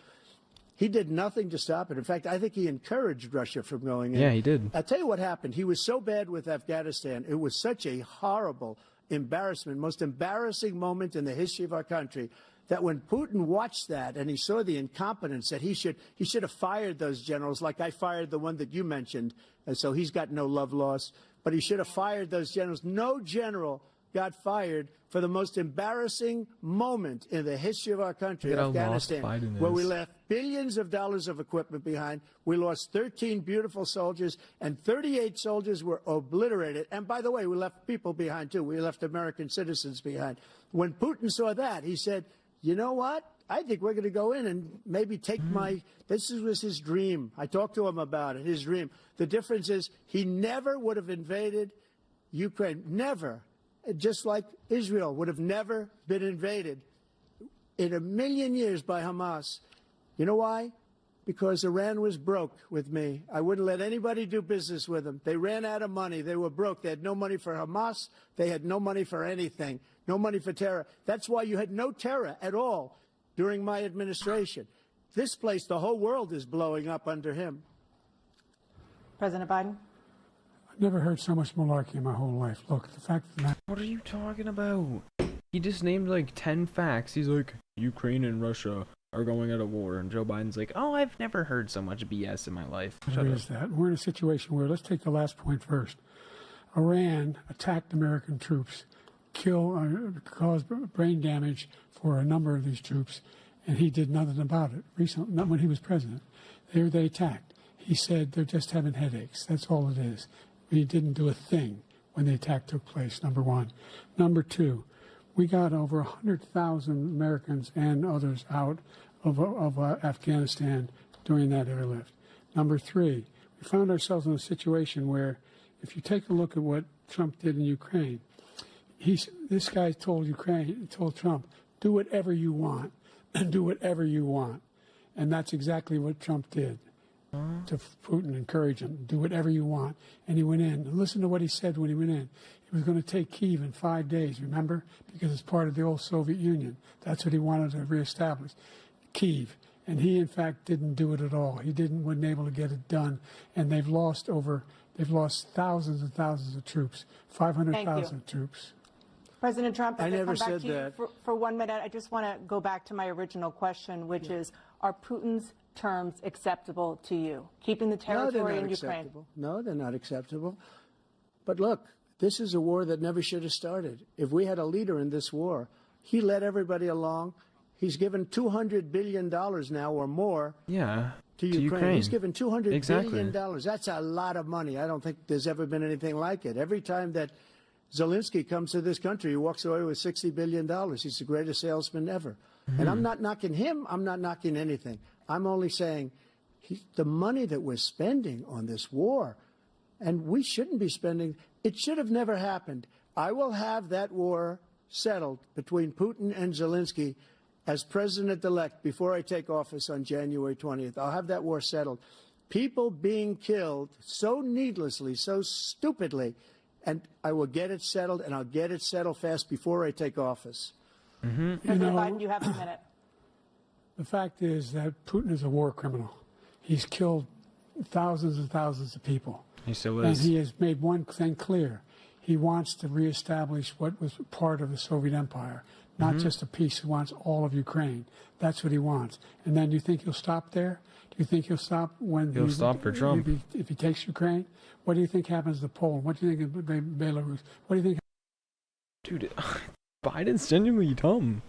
He did nothing to stop it. In fact, I think he encouraged Russia from going in. Yeah, he did. I'll tell you what happened. He was so bad with Afghanistan. It was such a horrible embarrassment, most embarrassing moment in the history of our country, that when Putin watched that and he saw the incompetence, that he should have fired those generals, like I fired the one that you mentioned, and so he's got no love lost, but he should have fired those generals. No general got fired for the most embarrassing moment in the history of our country, Afghanistan, where we left billions of dollars of equipment behind. We lost 13 beautiful soldiers, and 38 soldiers were obliterated. And by the way, we left people behind, too. We left American citizens behind. When Putin saw that, he said, you know what? I think we're going to go in and maybe take this was his dream. I talked to him about it, his dream. The difference is he never would have invaded Ukraine. Never. Just like Israel would have never been invaded in a million years by Hamas. You know why? Because Iran was broke with me. I wouldn't let anybody do business with them. They ran out of money. They were broke. They had no money for Hamas. They had no money for anything. No money for terror. That's why you had no terror at all during my administration. This place, the whole world is blowing up under him. President Biden? I've never heard so much malarkey in my whole life. Look, the fact that... What are you talking about? He just named like 10 facts. He's like, Ukraine and Russia are going at a war. And Joe Biden's like, oh, I've never heard so much BS in my life. There is that. We're in a situation where, let's take the last point first. Iran attacked American troops, caused brain damage for a number of these troops, and he did nothing about it. Recently, not when he was president. They attacked. He said they're just having headaches. That's all it is. He didn't do a thing when the attack took place, number one. Number two, we got over 100,000 Americans and others out of Afghanistan during that airlift. Number three, we found ourselves in a situation where, if you take a look at what Trump did in Ukraine, this guy told Trump, do whatever you want, and do whatever you want. And that's exactly what Trump did to Putin, encourage him, do whatever you want. And he went in. And listen to what he said when he went in. He was going to take Kyiv in 5 days, remember? Because it's part of the old Soviet Union. That's what he wanted to reestablish, Kyiv. And he, in fact, didn't do it at all. He wasn't able to get it done. And they've lost thousands and thousands of troops, 500,000 troops. President Trump, I never said that. For 1 minute, I just want to go back to my original question, which is, are Putin's terms acceptable to you? Keeping the territory in Ukraine? No, they're not acceptable. But look, this is a war that never should have started. If we had a leader in this war, he led everybody along. He's given $200 billion now or more to Ukraine. He's given $200 billion. That's a lot of money. I don't think there's ever been anything like it. Every time that Zelensky comes to this country, he walks away with $60 billion. He's the greatest salesman ever. And I'm not knocking him. I'm not knocking anything. I'm only saying the money that we're spending on this war, and we shouldn't be spending, it should have never happened. I will have that war settled between Putin and Zelensky as president-elect before I take office on January 20th. I'll have that war settled. People being killed so needlessly, so stupidly, and I will get it settled, and I'll get it settled fast before I take office. President Biden, you have a minute. The fact is that Putin is a war criminal. He's killed thousands and thousands of people. He still is. And he has made one thing clear. He wants to reestablish what was part of the Soviet Empire, not just a piece. He wants all of Ukraine. That's what he wants. And then do you think he'll stop there? Do you think he'll stop when he'll stop for Trump? If he takes Ukraine? What do you think happens to Poland? What do you think of Belarus? What do you think? Dude, Biden's genuinely dumb.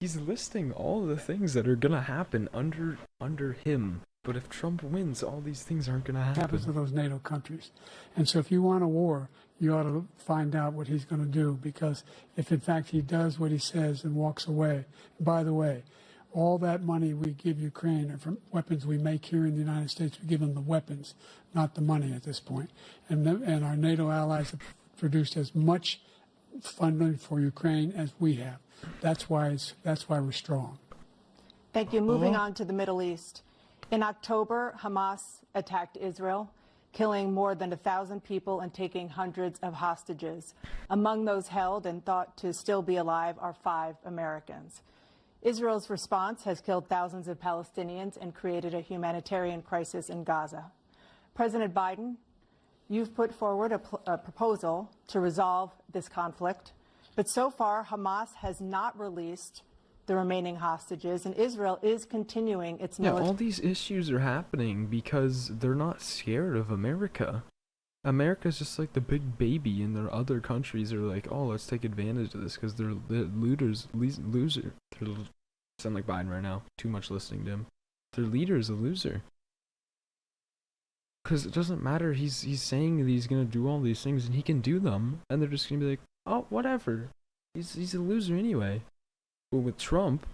He's listing all the things that are gonna happen under him. But if Trump wins, all these things aren't gonna happen. Happens to those NATO countries. And so if you want a war, you ought to find out what he's going to do, because if in fact he does what he says and walks away, and by the way, all that money we give Ukraine are from weapons we make here in the United States. We give them the weapons, not the money at this point. And our NATO allies have produced as much funding for Ukraine as we have. That's why we're strong. Thank you. Moving on to the Middle East. In October, Hamas attacked Israel, killing more than 1,000 people and taking hundreds of hostages. Among those held and thought to still be alive are 5 Americans. Israel's response has killed thousands of Palestinians and created a humanitarian crisis in Gaza. President Biden, you've put forward a proposal to resolve this conflict, but so far Hamas has not released the remaining hostages, and Israel is continuing its military. Yeah, all these issues are happening because they're not scared of America. America's just like the big baby, and their other countries are like, oh, let's take advantage of this because they're loser. They sound like Biden right now. Too much listening to him. Their leader is a loser. Because it doesn't matter. He's saying that he's gonna do all these things, and he can do them, and they're just gonna be like, oh, whatever. He's a loser anyway. But with Trump,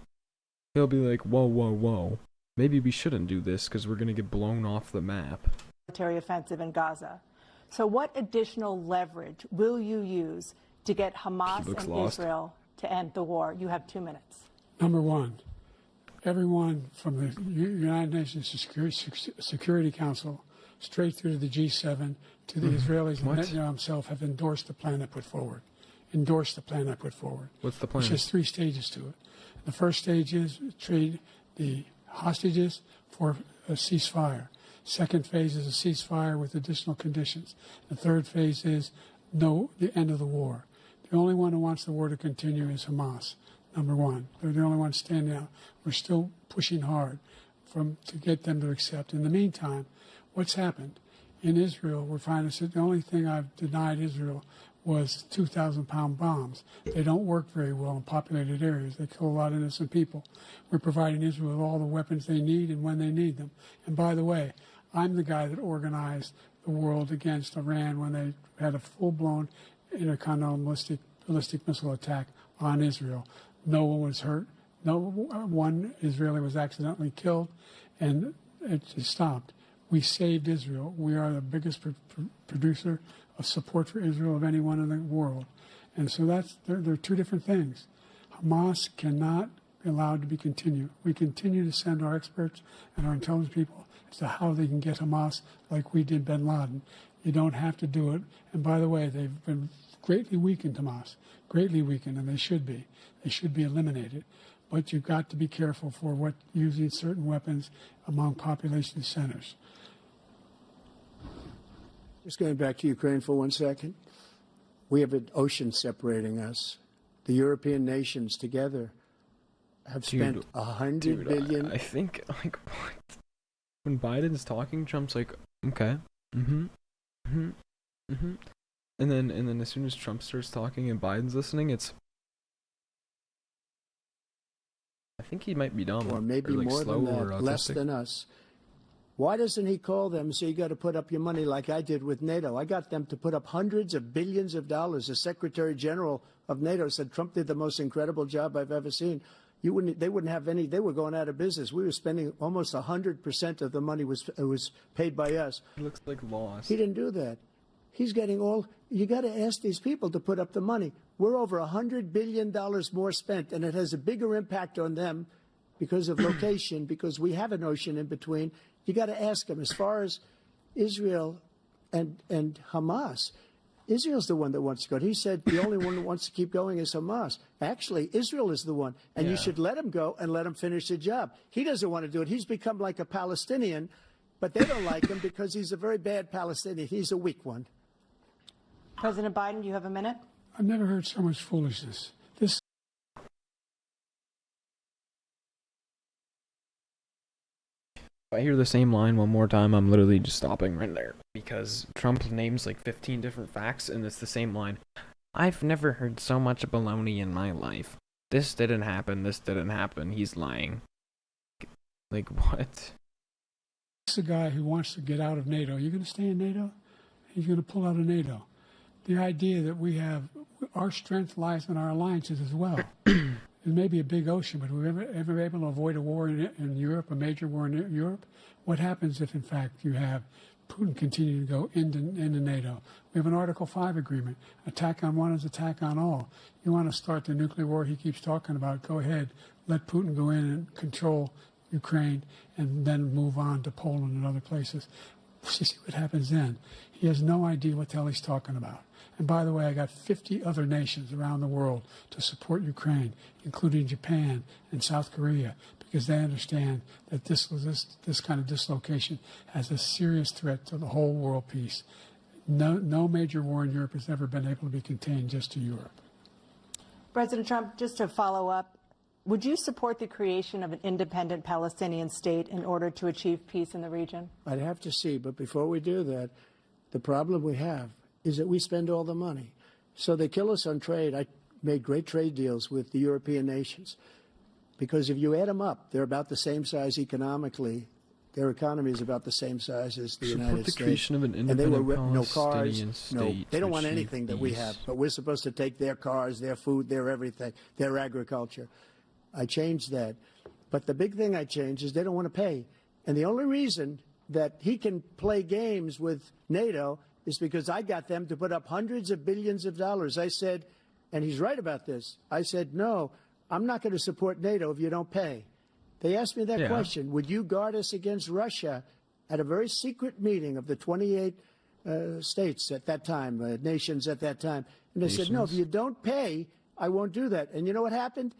he'll be like, whoa. Maybe we shouldn't do this because we're gonna get blown off the map. Military offensive in Gaza. So what additional leverage will you use to get Hamas and Israel to end the war? You have 2 minutes. Number one, everyone from the United Nations Security Council straight through to the G7 to the Israelis and Netanyahu himself have endorsed the plan I put forward. What's the plan? Which has 3 stages to it. The first stage is trade the hostages for a ceasefire. Second phase is a ceasefire with additional conditions. The third phase is the end of the war. The only one who wants the war to continue is Hamas, number one. They're the only ones standing out. We're still pushing hard to get them to accept. In the meantime, what's happened? In Israel, we're finding that the only thing I've denied Israel was 2,000-pound bombs. They don't work very well in populated areas. They kill a lot of innocent people. We're providing Israel with all the weapons they need and when they need them. And by the way, I'm the guy that organized the world against Iran when they had a full-blown intercontinental ballistic missile attack on Israel. No one was hurt. One Israeli was accidentally killed, and it stopped. We saved Israel. We are the biggest producer of support for Israel of anyone in the world. And so there are 2 different things. Hamas cannot be allowed to be continued. We continue to send our experts and our intelligence people as to how they can get Hamas like we did bin Laden. You don't have to do it. And by the way, they've been greatly weakened, Hamas, greatly weakened, and they should be. They should be eliminated. But you've got to be careful for using certain weapons among population centers. Just going back to Ukraine for 1 second. We have an ocean separating us. The European nations together have spent $100 billion. I think, like, what? When Biden's talking, Trump's like, okay, and then as soon as Trump starts talking and Biden's listening, it's, I think he might be dumb, or maybe like more slow than that, or less than us. Why doesn't he call them and say, you got to put up your money like I did with NATO? I got them to put up hundreds of billions of dollars. The Secretary General of NATO said Trump did the most incredible job I've ever seen. They wouldn't have any. They were going out of business. We were spending almost 100% of the money was paid by us. He looks like lost. He didn't do that. He's getting all. You got to ask these people to put up the money. We're over $100 billion more spent, and it has a bigger impact on them because of location, because we have an ocean in between. You got to ask them. As far as Israel and Hamas, Israel's the one that wants to go. He said the only one that wants to keep going is Hamas. Actually, Israel is the one, and you should let him go and let him finish the job. He doesn't want to do it. He's become like a Palestinian, but they don't like him because he's a very bad Palestinian. He's a weak one. President Biden, you have a minute. I've never heard so much foolishness. This. If I hear the same line one more time, I'm literally just stopping right there. Because Trump names like 15 different facts, and it's the same line. I've never heard so much baloney in my life. This didn't happen, this didn't happen. He's lying. Like, what? This is a guy who wants to get out of NATO. You're going to stay in NATO? He's going to pull out of NATO. The idea that we have, our strength lies in our alliances as well. It may be a big ocean, but we're ever able to avoid a war in Europe, a major war in Europe? What happens if, in fact, you have Putin continue to go into NATO? We have an Article 5 agreement. Attack on one is attack on all. You want to start the nuclear war he keeps talking about, go ahead. Let Putin go in and control Ukraine and then move on to Poland and other places. See what happens then. He has no idea what the hell he's talking about. And by the way, I got 50 other nations around the world to support Ukraine, including Japan and South Korea, because they understand that this kind of dislocation has a serious threat to the whole world peace. No major war in Europe has ever been able to be contained just to Europe. President Trump, just to follow up, Would you support the creation of an independent Palestinian state in order to achieve peace in the region? I'd have to see, but before we do that, the problem we have is that we spend all the money. So they kill us on trade. I made great trade deals with the European nations because if you add them up, they're about the same size economically. Their economy is about the same size as the United States. Creation of an and they were no cars, state no, they don't want anything that we have. But we're supposed to take their cars, their food, their everything, their agriculture. I changed that. But the big thing I changed is they don't want to pay. And the only reason that he can play games with NATO is because I got them to put up hundreds of billions of dollars. I said, and he's right about this, I said, no, I'm not going to support NATO if you don't pay. They asked me that question. Would you guard us against Russia at a very secret meeting of the 28 states at that time, nations at that time? And they said, no, if you don't pay, I won't do that. And you know what happened?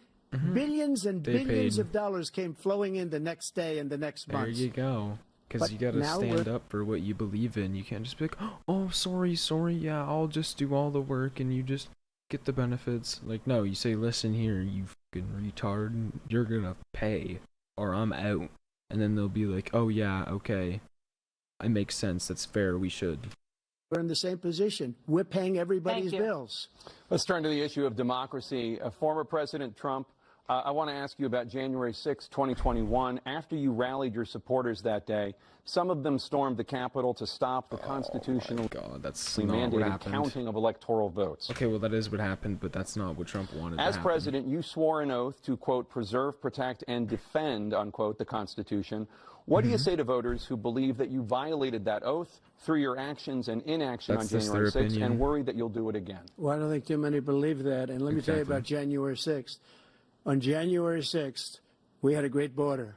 Billions and billions of dollars came flowing in the next day and the next month. There you go. Because you got to stand up for what you believe in. You can't just be like, oh, sorry, yeah, I'll just do all the work and you just get the benefits. Like, no, you say, listen here, you fucking retard, you're going to pay or I'm out. And then they'll be like, oh, yeah, okay. It makes sense. That's fair. We should. We're in the same position. We're paying everybody's bills. Let's turn to the issue of democracy. Former President Trump, I want to ask you about January 6, 2021. After you rallied your supporters that day, some of them stormed the Capitol to stop the constitutional mandated counting of electoral votes. Okay, well, that is what happened, but that's not what Trump wanted As president, you swore an oath to, quote, preserve, protect, and defend, unquote, the Constitution. What do you say to voters who believe that you violated that oath through your actions and inaction on January 6th and worry that you'll do it again? Well, I don't think too many believe that. And let me tell you about January 6th. On January 6th, we had a great border.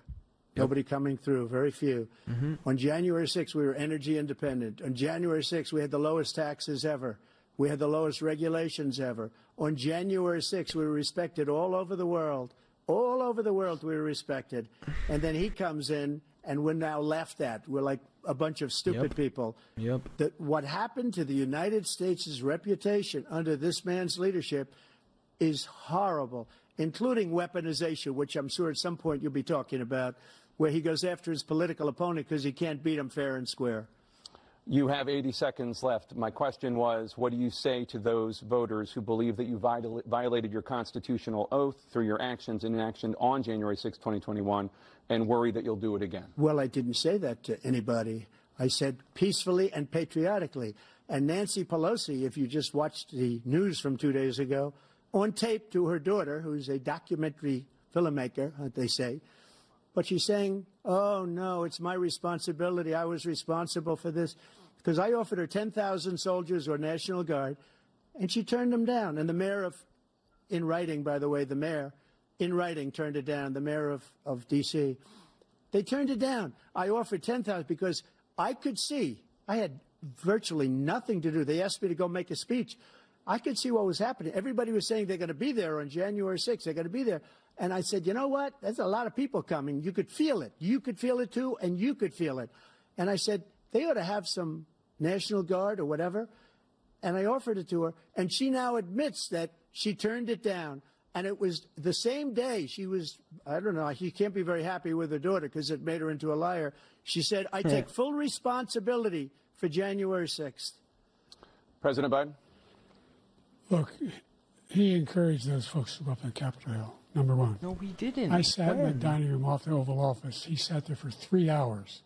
Nobody coming through, very few. On January 6th, we were energy independent. On January 6th, we had the lowest taxes ever. We had the lowest regulations ever. On January 6th, we were respected all over the world. All over the world, we were respected. And then he comes in, and we're now laughed at. We're like a bunch of stupid people. What happened to the United States' reputation under this man's leadership is horrible, including weaponization, which I'm sure at some point you'll be talking about, where he goes after his political opponent because he can't beat him fair and square. You have 80 seconds left. My question was, what do you say to those voters who believe that you violated your constitutional oath through your actions and inaction on January 6, 2021, and worry that you'll do it again? Well, I didn't say that to anybody. I said peacefully and patriotically. And Nancy Pelosi, if you just watched the news from 2 days ago, on tape to her daughter, who's a documentary filmmaker, they say, but she's saying, oh, no, it's my responsibility. I was responsible for this. Because I offered her 10,000 soldiers or National Guard, and she turned them down. And the mayor in writing, by the way, the mayor, in writing, turned it down, the mayor of D.C. They turned it down. I offered 10,000 because I could see, I had virtually nothing to do. They asked me to go make a speech. I could see what was happening. Everybody was saying they're going to be there on January 6th. They're going to be there. And I said, you know what? There's a lot of people coming. You could feel it. You could feel it, too, and you could feel it. And I said, they ought to have some National Guard or whatever. And I offered it to her. And she now admits that she turned it down. And it was the same day she was, I don't know, she can't be very happy with her daughter because it made her into a liar. She said, I take full responsibility for January 6th. President Biden? Look, he encouraged those folks to go up on Capitol Hill, number one. No, we didn't. I sat in the dining room off the Oval Office. He sat there for 3 hours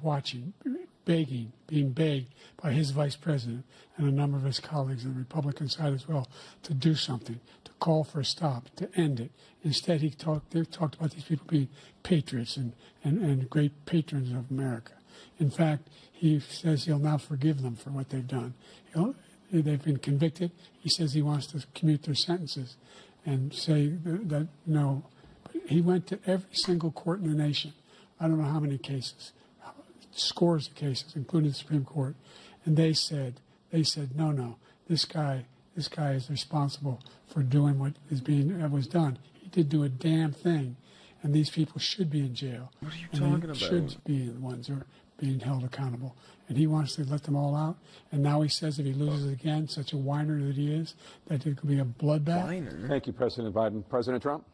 watching, begging, being begged by his vice president and a number of his colleagues on the Republican side as well to do something, to call for a stop, to end it. Instead, they talked about these people being patriots and great patrons of America. In fact, he says he'll now forgive them for what they've done. They've been convicted. He says he wants to commute their sentences and say that no. But he went to every single court in the nation. I don't know how many cases, scores of cases, including the Supreme Court. And they said, no, this guy is responsible for doing what was done. He did do a damn thing. And these people should be in jail. What are you talking about? Should be the ones who are being held accountable. And he wants to let them all out. And now he says if he loses again, such a whiner that he is, that it could be a bloodbath. Thank you, President Biden. President Trump?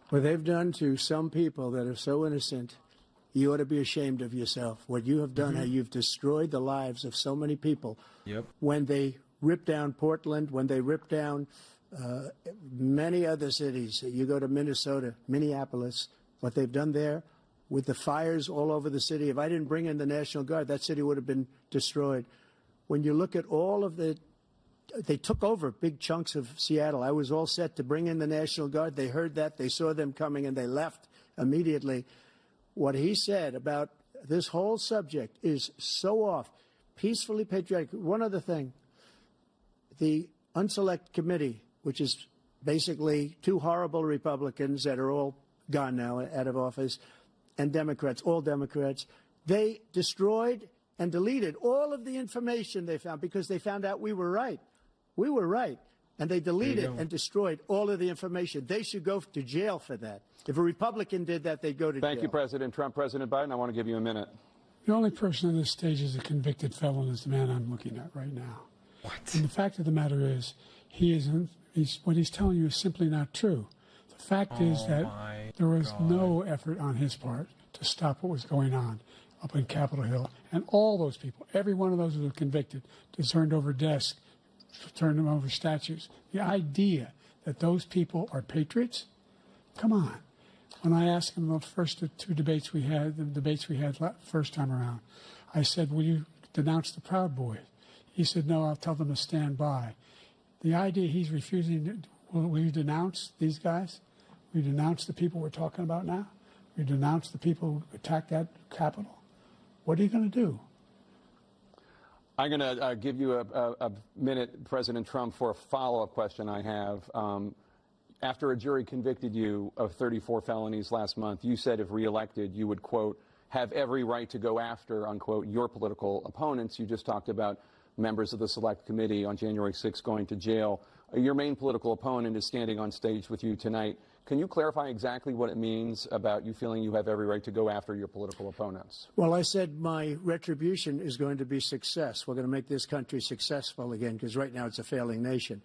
What they've done to some people that are so innocent, you ought to be ashamed of yourself. What you have done, how you've destroyed the lives of so many people. Yep. When they ripped down Portland, when they ripped down many other cities. You go to Minnesota, Minneapolis, what they've done there with the fires all over the city. If I didn't bring in the National Guard, that city would have been destroyed. When you look at all of they took over big chunks of Seattle. I was all set to bring in the National Guard. They heard that, they saw them coming, and they left immediately. What he said about this whole subject is so off. Peacefully patriotic. One other thing, the Unselect Committee, which is basically two horrible Republicans that are all gone now out of office, and Democrats, all Democrats, they destroyed and deleted all of the information they found because they found out we were right. We were right. And they deleted and destroyed all of the information. They should go to jail for that. If a Republican did that, they'd go to jail. Thank you, President Trump. President Biden, I want to give you a minute. The only person on this stage is a convicted felon is the man I'm looking at right now. What? And the fact of the matter is, what he's telling you is simply not true. The fact is that there was no effort on his part to stop what was going on up in Capitol Hill. And all those people, every one of those who were convicted, turned over desks, turned them over statues. The idea that those people are patriots? Come on. When I asked him the first two debates we had, the debates we had first time around, I said, will you denounce the Proud Boys? He said, no, I'll tell them to stand by. The idea he's refusing, will you denounce these guys? Will you denounce the people we're talking about now? Will you denounce the people who attacked that Capitol? What are you going to do? I'm going to give you a minute, President Trump, for a follow-up question I have. After a jury convicted you of 34 felonies last month, you said if reelected, you would, quote, have every right to go after, unquote, your political opponents. You just talked about members of the Select Committee on January 6th going to jail. Your main political opponent is standing on stage with you tonight. Can you clarify exactly what it means about you feeling you have every right to go after your political opponents? Well, I said my retribution is going to be success. We're going to make this country successful again, because right now it's a failing nation.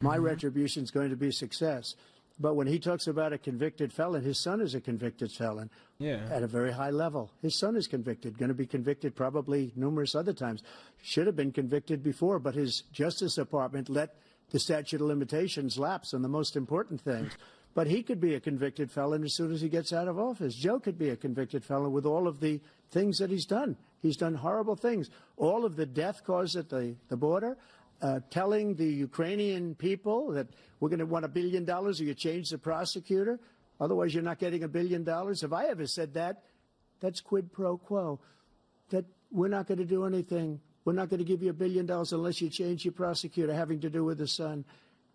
My retribution is going to be success. But when he talks about a convicted felon, his son is a convicted felon at a very high level. His son is convicted, going to be convicted probably numerous other times. Should have been convicted before, but his Justice Department let the statute of limitations lapse on the most important things. But he could be a convicted felon as soon as he gets out of office. Joe could be a convicted felon with all of the things that he's done. He's done horrible things. All of the death caused at the border, telling the Ukrainian people that we're going to want $1 billion or you change the prosecutor. Otherwise, you're not getting $1 billion. If I ever said that, that's quid pro quo. That we're not going to do anything. We're not going to give you $1 billion unless you change your prosecutor having to do with the son.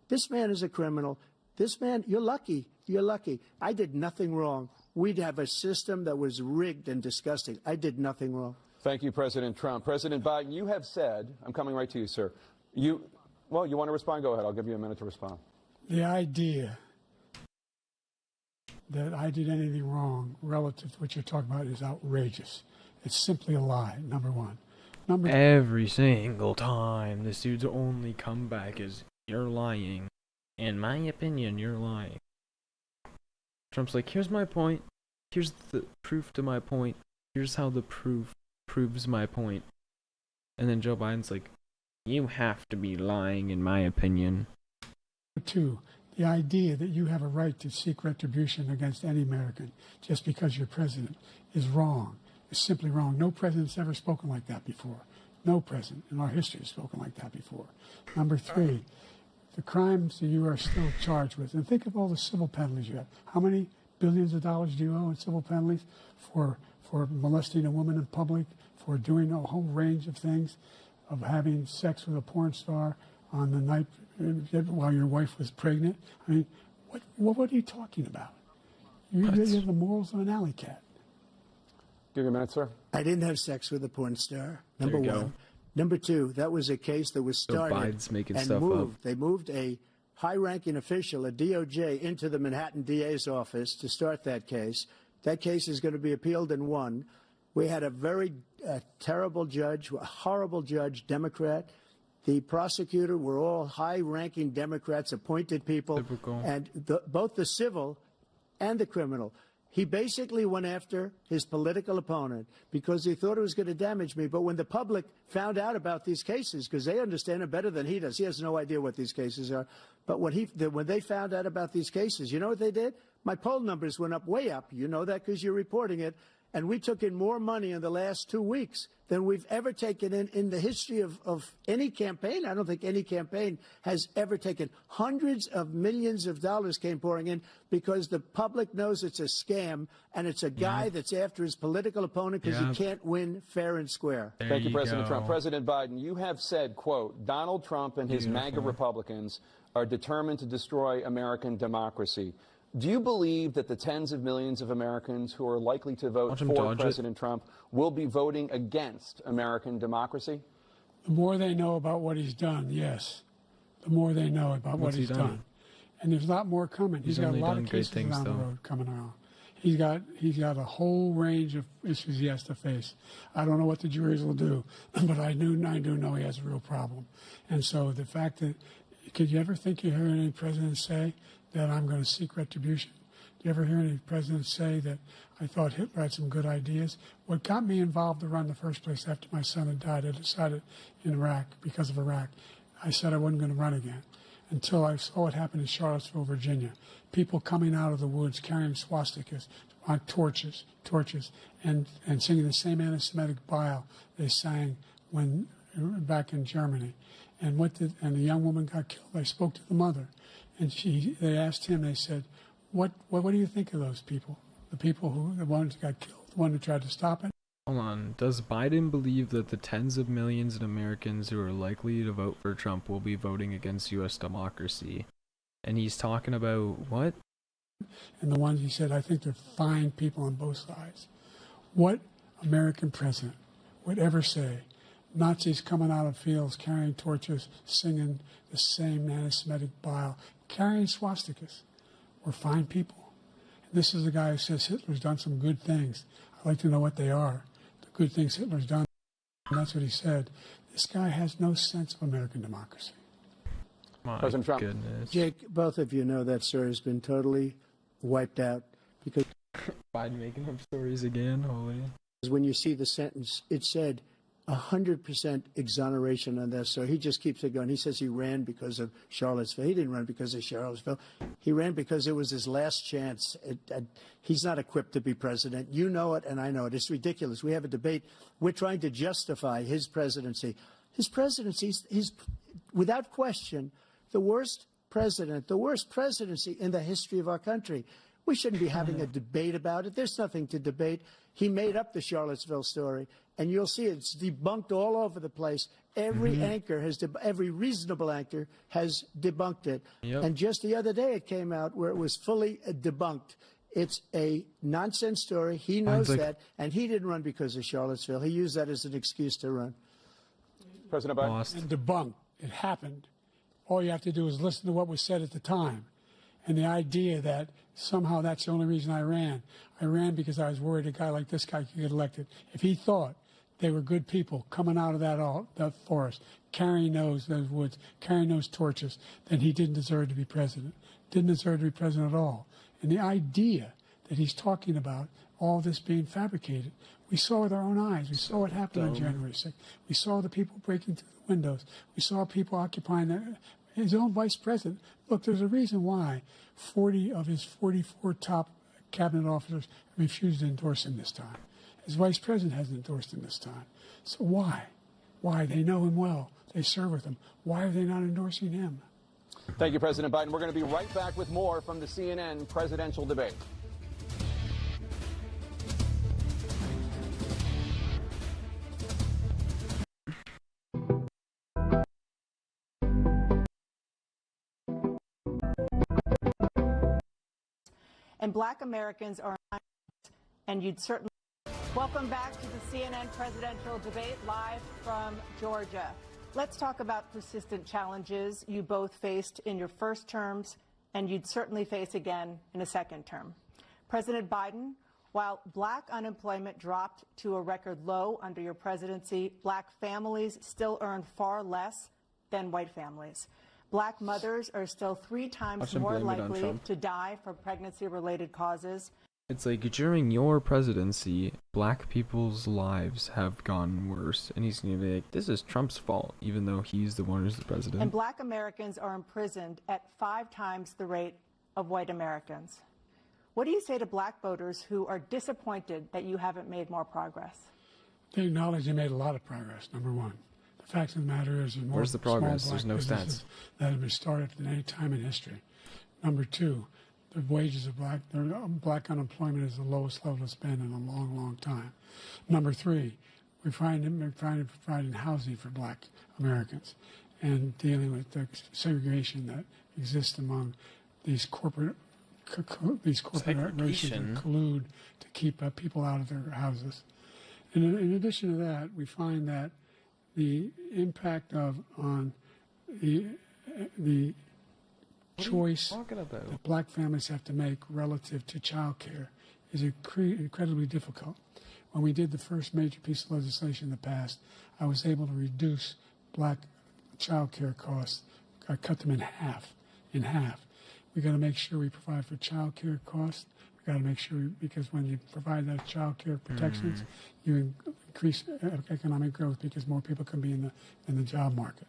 This man is a criminal. This man, you're lucky. You're lucky. I did nothing wrong. We'd have a system that was rigged and disgusting. I did nothing wrong. Thank you, President Trump. President Biden, you have said, I'm coming right to you, sir. You want to respond? Go ahead. I'll give you a minute to respond. The idea that I did anything wrong relative to what you're talking about is outrageous. It's simply a lie, number one. Every single time this dude's only comeback is, you're lying. In my opinion, you're lying. Trump's like, here's my point. Here's the proof to my point. Here's how the proof proves my point. And then Joe Biden's like, you have to be lying, in my opinion. Two, the idea that you have a right to seek retribution against any American just because you're president is wrong. It's simply wrong. No president's ever spoken like that before. No president in our history has spoken like that before. Number three, the crimes that you are still charged with, and think of all the civil penalties you have. How many billions of dollars do you owe in civil penalties for molesting a woman in public, for doing a whole range of things, of having sex with a porn star on the night while your wife was pregnant? I mean, what are you talking about? You have the morals of an alley cat. Give you a minute, sir. I didn't have sex with a porn star, number one. Go. Number two, that was a case that was started Biden's making and stuff moved. up. They moved a high-ranking official, a DOJ, into the Manhattan DA's office to start that case. That case is going to be appealed and won. We had a very terrible judge, a horrible judge, Democrat. The prosecutor were all high-ranking Democrats, appointed people. Typical. And both the civil and the criminal. He basically went after his political opponent because he thought it was going to damage me. But when the public found out about these cases, because they understand it better than he does, he has no idea what these cases are. But when they found out about these cases, you know what they did? My poll numbers went up, way up. You know that because you're reporting it. And we took in more money in the last 2 weeks than we've ever taken in the history of any campaign. I don't think any campaign has ever taken. Hundreds of millions of dollars came pouring in because the public knows it's a scam and it's a guy that's after his political opponent because he can't win fair and square. Thank you, President Trump. President Biden, you have said, quote, Donald Trump and his MAGA Republicans are determined to destroy American democracy. Do you believe that the tens of millions of Americans who are likely to vote for President Trump will be voting against American democracy? The more they know about what he's done, yes. The more they know about what he's done. And there's a lot more coming. He's got a lot of cases down the road coming around. He's got a whole range of issues he has to face. I don't know what the juries will do, but I do know he has a real problem. And so the fact that, could you ever think you heard any president say that I'm going to seek retribution? Do you ever hear any president say that I thought Hitler had some good ideas? What got me involved to run in the first place after my son had died, I decided in Iraq, because of Iraq, I said I wasn't going to run again until I saw what happened in Charlottesville, Virginia. People coming out of the woods carrying swastikas on torches, and singing the same anti-Semitic bile they sang when back in Germany. And the young woman got killed. I spoke to the mother. And they asked him, they said, what do you think of those people? The ones who got killed, the one who tried to stop it? Hold on. Does Biden believe that the tens of millions of Americans who are likely to vote for Trump will be voting against U.S. democracy? And he's talking about what? And the ones he said, I think they're fine people on both sides. What American president would ever say Nazis coming out of fields, carrying torches, singing the same anti-Semitic bile, carrying swastikas, were fine people? And this is the guy who says Hitler's done some good things. I'd like to know what they are, the good things Hitler's done. And that's what he said. This guy has no sense of American democracy. My President Trump. Goodness. Jake, both of you know that story has been totally wiped out because Biden making up stories again, holy. When you see the sentence, it said 100% exoneration on that. So he just keeps it going. He says he ran because of Charlottesville. He didn't run because of Charlottesville. He ran because it was his last chance. He's not equipped to be president. You know it, and I know it. It's ridiculous. We have a debate. We're trying to justify his presidency. His presidency, he's without question the worst president, the worst presidency in the history of our country. We shouldn't be having a debate about it. There's nothing to debate. He made up the Charlottesville story, and you'll see it's debunked all over the place. Every anchor every reasonable anchor has debunked it. Yep. And just the other day it came out where it was fully debunked. It's a nonsense story. He knows that, and he didn't run because of Charlottesville. He used that as an excuse to run. President Biden. And debunked. It happened. All you have to do is listen to what was said at the time. And the idea that somehow that's the only reason I ran. I ran because I was worried a guy like this guy could get elected. If he thought they were good people coming out of that forest, carrying those woods, carrying those torches, then he didn't deserve to be president. Didn't deserve to be president at all. And the idea that he's talking about all this being fabricated, we saw with our own eyes. We saw what happened on January 6th. We saw the people breaking through the windows. We saw people occupying his own vice president. Look, there's a reason why 40 of his 44 top cabinet officers refused to endorse him this time. His vice president hasn't endorsed him this time. So why? Why? They know him well. They serve with him. Why are they not endorsing him? Thank you, President Biden. We're going to be right back with more from the CNN presidential debate. And Black Americans are, and you'd certainly. Welcome back to the CNN presidential debate live from Georgia. Let's talk about persistent challenges you both faced in your first terms and you'd certainly face again in a second term. President Biden, while Black unemployment dropped to a record low under your presidency, Black families still earn far less than white families. Black mothers are still 3 times more likely to die from pregnancy-related causes. It's like, during your presidency, black people's lives have gone worse. And he's going to be like, this is Trump's fault, even though he's the one who's the president. And black Americans are imprisoned at 5 times the rate of white Americans. What do you say to black voters who are disappointed that you haven't made more progress? They acknowledge they made a lot of progress, number one. The fact of the matter is, more where's the progress? There's no stats that have been started at any time in history. Number two, the wages of black unemployment is the lowest level it's been in a long, long time. Number three, we're trying to provide housing for black Americans and dealing with the segregation that exists among these corporate races that collude to keep people out of their houses. And in addition to that, we find that the impact on the choice that black families have to make relative to child care is incredibly difficult. When we did the first major piece of legislation in the past, I was able to reduce black child care costs. I cut them in half. We got to make sure we provide for child care costs. We got to make sure, because when you provide that child care protections, you increase economic growth because more people can be in the job market.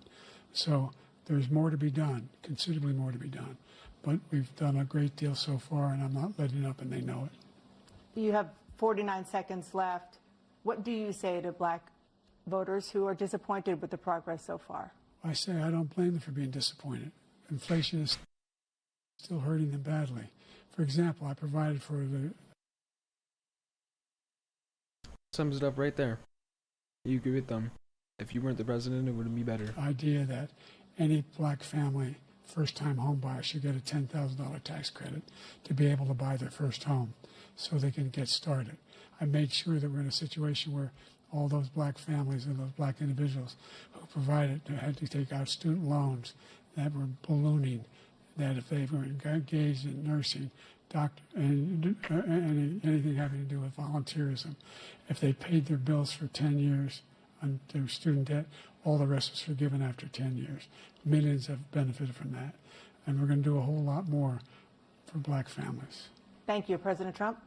So there's more to be done, considerably more to be done. But we've done a great deal so far, and I'm not letting up, and they know it. You have 49 seconds left. What do you say to black voters who are disappointed with the progress so far? I say I don't blame them for being disappointed. Inflation is still hurting them badly. For example, I provided for the... Sums it up right there. You agree with them. If you weren't the president, it wouldn't be better. Idea that any black family, first-time home buyer, should get a $10,000 tax credit to be able to buy their first home so they can get started. I made sure that we're in a situation where all those black families and those black individuals who provided had to take out student loans that were ballooning, that if they were engaged in nursing, doctor, and anything having to do with volunteerism, if they paid their bills for 10 years on their student debt, all the rest was forgiven after 10 years. Millions have benefited from that. And we're going to do a whole lot more for black families. Thank you, President Trump.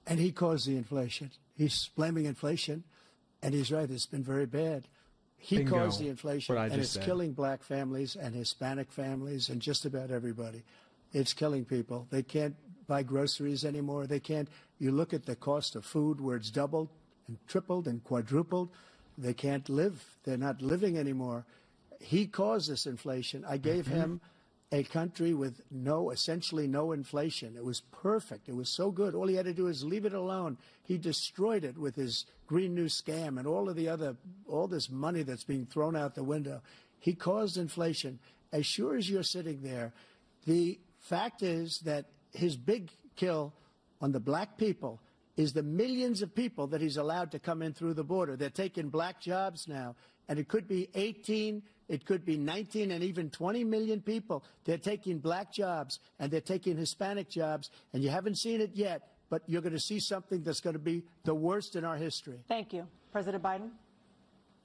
And he caused the inflation. He's blaming inflation, and he's right, it's been very bad. He caused the inflation, and it's killing black families and Hispanic families and just about everybody. It's killing people. They can't buy groceries anymore. They can't. You look at the cost of food where it's doubled and tripled and quadrupled. They can't live. They're not living anymore. He caused this inflation. I gave him a country with essentially no inflation. It was perfect. It was so good. All he had to do is leave it alone. He destroyed it with his Green New scam and all this money that's being thrown out the window. He caused inflation. As sure as you're sitting there, the fact is that his big kill on the black people is the millions of people that he's allowed to come in through the border. They're taking black jobs now, and it could be 18, it could be 19, and even 20 million people. They're taking black jobs, and they're taking Hispanic jobs, and you haven't seen it yet, but you're going to see something that's going to be the worst in our history. Thank you. President Biden?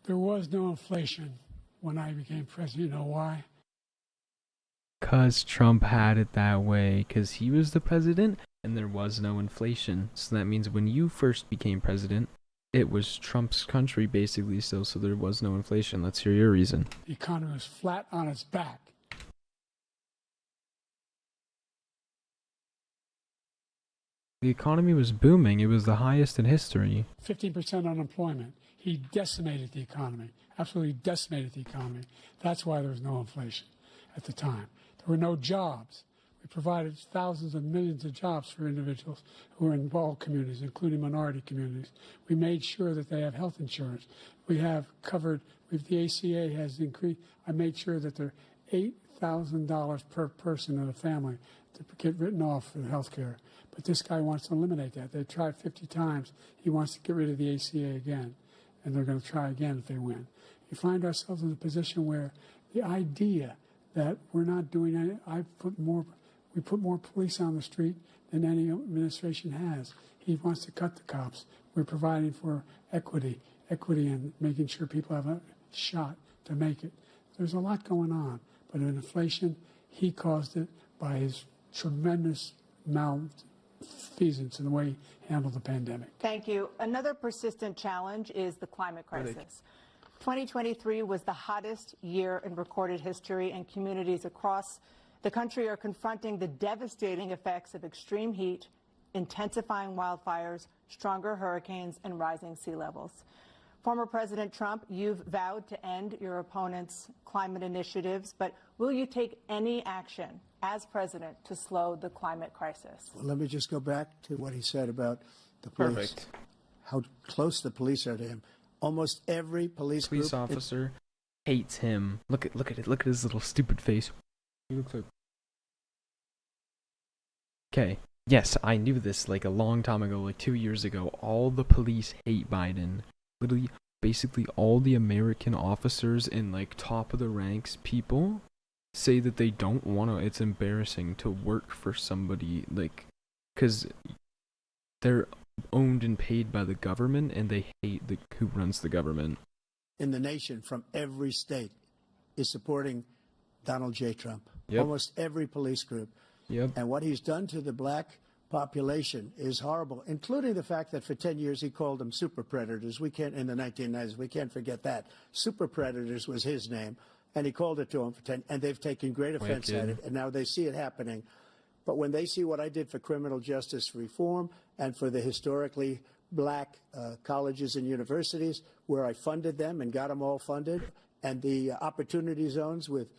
There was no inflation when I became president. You know why? Because Trump had it that way, because he was the president and there was no inflation. So that means when you first became president, it was Trump's country basically still, so there was no inflation. Let's hear your reason. The economy was flat on its back. The economy was booming. It was the highest in history. 15% unemployment. He decimated the economy, absolutely decimated the economy. That's why there was no inflation at the time. There were no jobs. We provided thousands of millions of jobs for individuals who are in all communities, including minority communities. We made sure that they have health insurance. We have covered, the ACA has increased. I made sure that there are $8,000 per person in a family to get written off for health care. But this guy wants to eliminate that. They tried 50 times. He wants to get rid of the ACA again, and they're going to try again if they win. We find ourselves in a position where the idea that we're not doing any, we put more police on the street than any administration has. He wants to cut the cops. We're providing for equity and making sure people have a shot to make it. There's a lot going on, But in inflation, he caused it by his tremendous malfeasance in the way he handled the pandemic. Thank you. Another persistent challenge is the climate crisis. 2023 was the hottest year in recorded history, and communities across the country are confronting the devastating effects of extreme heat, intensifying wildfires, stronger hurricanes, and rising sea levels. Former President Trump, you've vowed to end your opponent's climate initiatives, but will you take any action as president to slow the climate crisis? Well, let me just go back to what he said about the police. Perfect. How close the police are to him. Almost every police officer hates him. Look at it. Look at his little stupid face. He looks like. Okay. Yes, I knew this like a long time ago, like 2 years ago. All the police hate Biden. Literally, basically all the American officers and like top of the ranks people say that they don't want to. It's embarrassing to work for somebody like, because they're owned and paid by the government, and they hate who runs the government. In the nation, from every state, is supporting Donald J. Trump. Yep. Almost every police group. Yep. And what he's done to the black population is horrible, including the fact that for 10 years he called them super predators. We can't, in the 1990s, we can't forget that. Super predators was his name, and he called it to them for 10, and they've taken great offense at it, and now they see it happening. But when they see what I did for criminal justice reform and for the historically black colleges and universities, where I funded them and got them all funded, and the opportunity zones with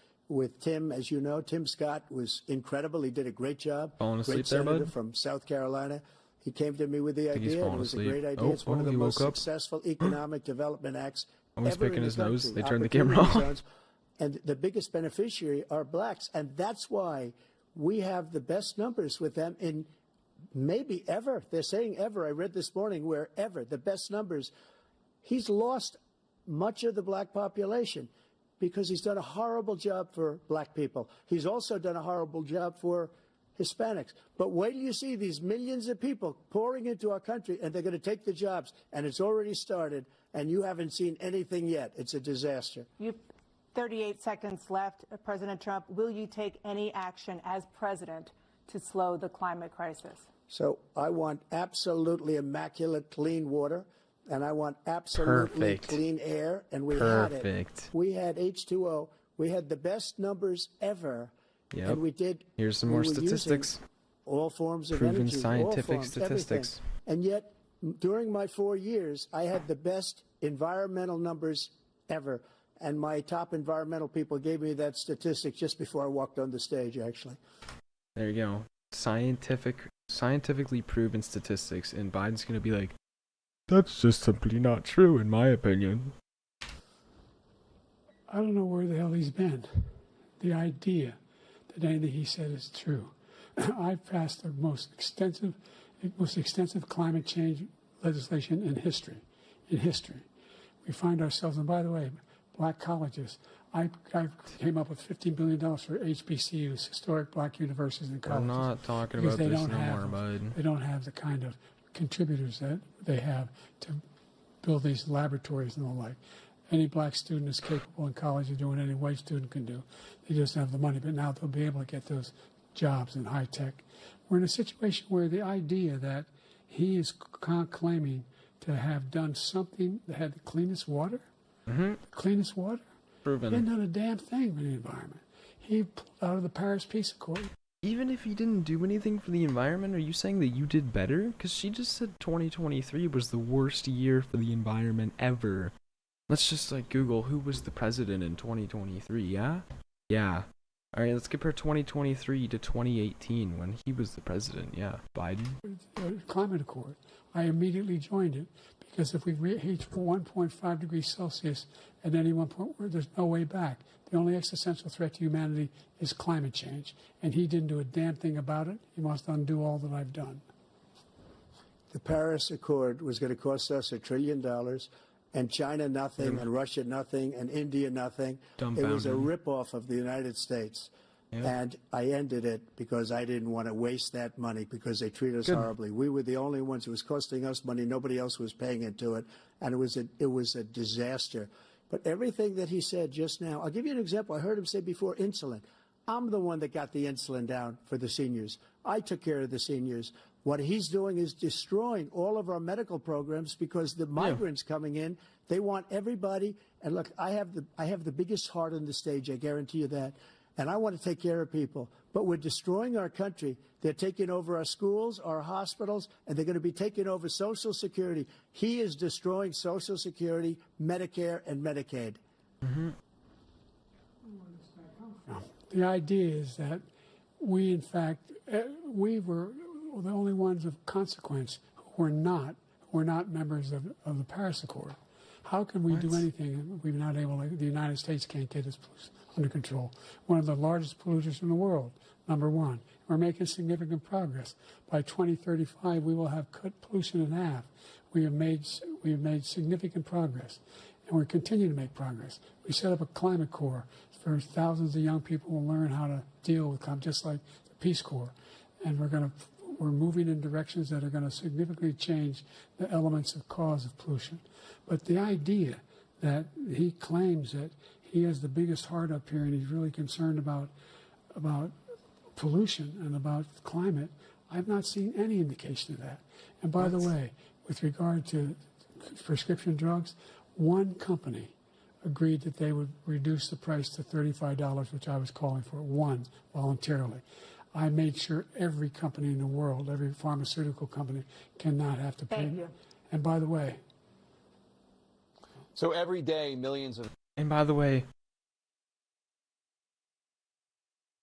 Tim, as you know, Tim Scott was incredible. He did a great job. Falling asleep great there, senator bud? from South Carolina. He came to me with the idea. It was a great idea. Oh, it's one of the he most woke up. successessful economic development acts Almost ever picking in his the nose. country. They turned the camera Opportunity off. zones. And the biggest beneficiary are blacks. And that's why we have the best numbers with them in maybe ever. They're saying ever. I read this morning where ever, the best numbers. He's lost much of the black population because he's done a horrible job for black people. He's also done a horrible job for Hispanics. But wait till you see these millions of people pouring into our country, and they're going to take the jobs, and it's already started, and you haven't seen anything yet. It's a disaster. 38 seconds left. President Trump, will you take any action as president to slow the climate crisis? So I want absolutely immaculate clean water, and I want absolutely clean air, and we had it. We had H2O. We had the best numbers ever. Yep. And we did. Here's some more statistics. All forms of Proven energy. scientific statistics. Everything. And yet, during my 4 years, I had the best environmental numbers ever. And my top environmental people gave me that statistic just before I walked on the stage, actually. There you go. Scientifically proven statistics, and Biden's going to be like, that's just simply not true, in my opinion. I don't know where the hell he's been. The idea that anything he said is true. I've passed the most extensive climate change legislation in history. We find ourselves, and by the way, black colleges. I came up with $15 billion for HBCUs, historic black universities and colleges. I'm not talking about this no more, bud. They don't have the kind of contributors that they have to build these laboratories and the like. Any black student is capable in college of doing any white student can do. They just don't have the money, but now they'll be able to get those jobs in high tech. We're in a situation where the idea that he is claiming to have done something that had the cleanest water, Proven. He hadn't done a damn thing for the environment. He pulled out of the Paris Peace Accord. Even if he didn't do anything for the environment, are you saying that you did better? Because she just said 2023 was the worst year for the environment ever. Let's just Google who was the president in 2023, yeah? Yeah. Alright, let's compare 2023 to 2018 when he was the president, yeah. Biden. Climate Accord. I immediately joined it because if we reach 1.5 degrees Celsius at any one point, there's no way back. The only existential threat to humanity is climate change. And he didn't do a damn thing about it. He wants to undo all that I've done. The Paris Accord was going to cost us $1 trillion, and China nothing, and Russia nothing, and India nothing. It was a ripoff of the United States. Yep. And I ended it because I didn't want to waste that money because they treat us horribly. We were the only ones. It was costing us money. Nobody else was paying into it. And it was a disaster. But everything that he said just now, I'll give you an example. I heard him say before insulin. I'm the one that got the insulin down for the seniors. I took care of the seniors. What he's doing is destroying all of our medical programs because the migrants coming in, they want everybody. And look, I have the biggest heart on the stage. I guarantee you that. And I want to take care of people. But we're destroying our country. They're taking over our schools, our hospitals, and they're going to be taking over Social Security. He is destroying Social Security, Medicare, and Medicaid. Mm-hmm. The idea is that we, in fact, we were the only ones of consequence who were not members of the Paris Accord. How can we do anything if we're not able to? The United States can't get its pollution under control. One of the largest polluters in the world, number one. We're making significant progress. By 2035, we will have cut pollution in half. We have made significant progress, and we're continuing to make progress. We set up a climate corps for thousands of young people will learn how to deal with climate, just like the Peace Corps. And we're moving in directions that are going to significantly change the elements of cause of pollution. But the idea that he claims that he has the biggest heart up here and he's really concerned about pollution and about climate, I've not seen any indication of that. And by the way, with regard to prescription drugs, one company agreed that they would reduce the price to $35, which I was calling for, one, voluntarily. I made sure every company in the world, every pharmaceutical company, cannot have to pay. Thank you. And by the way. So every day, millions of. And by the way.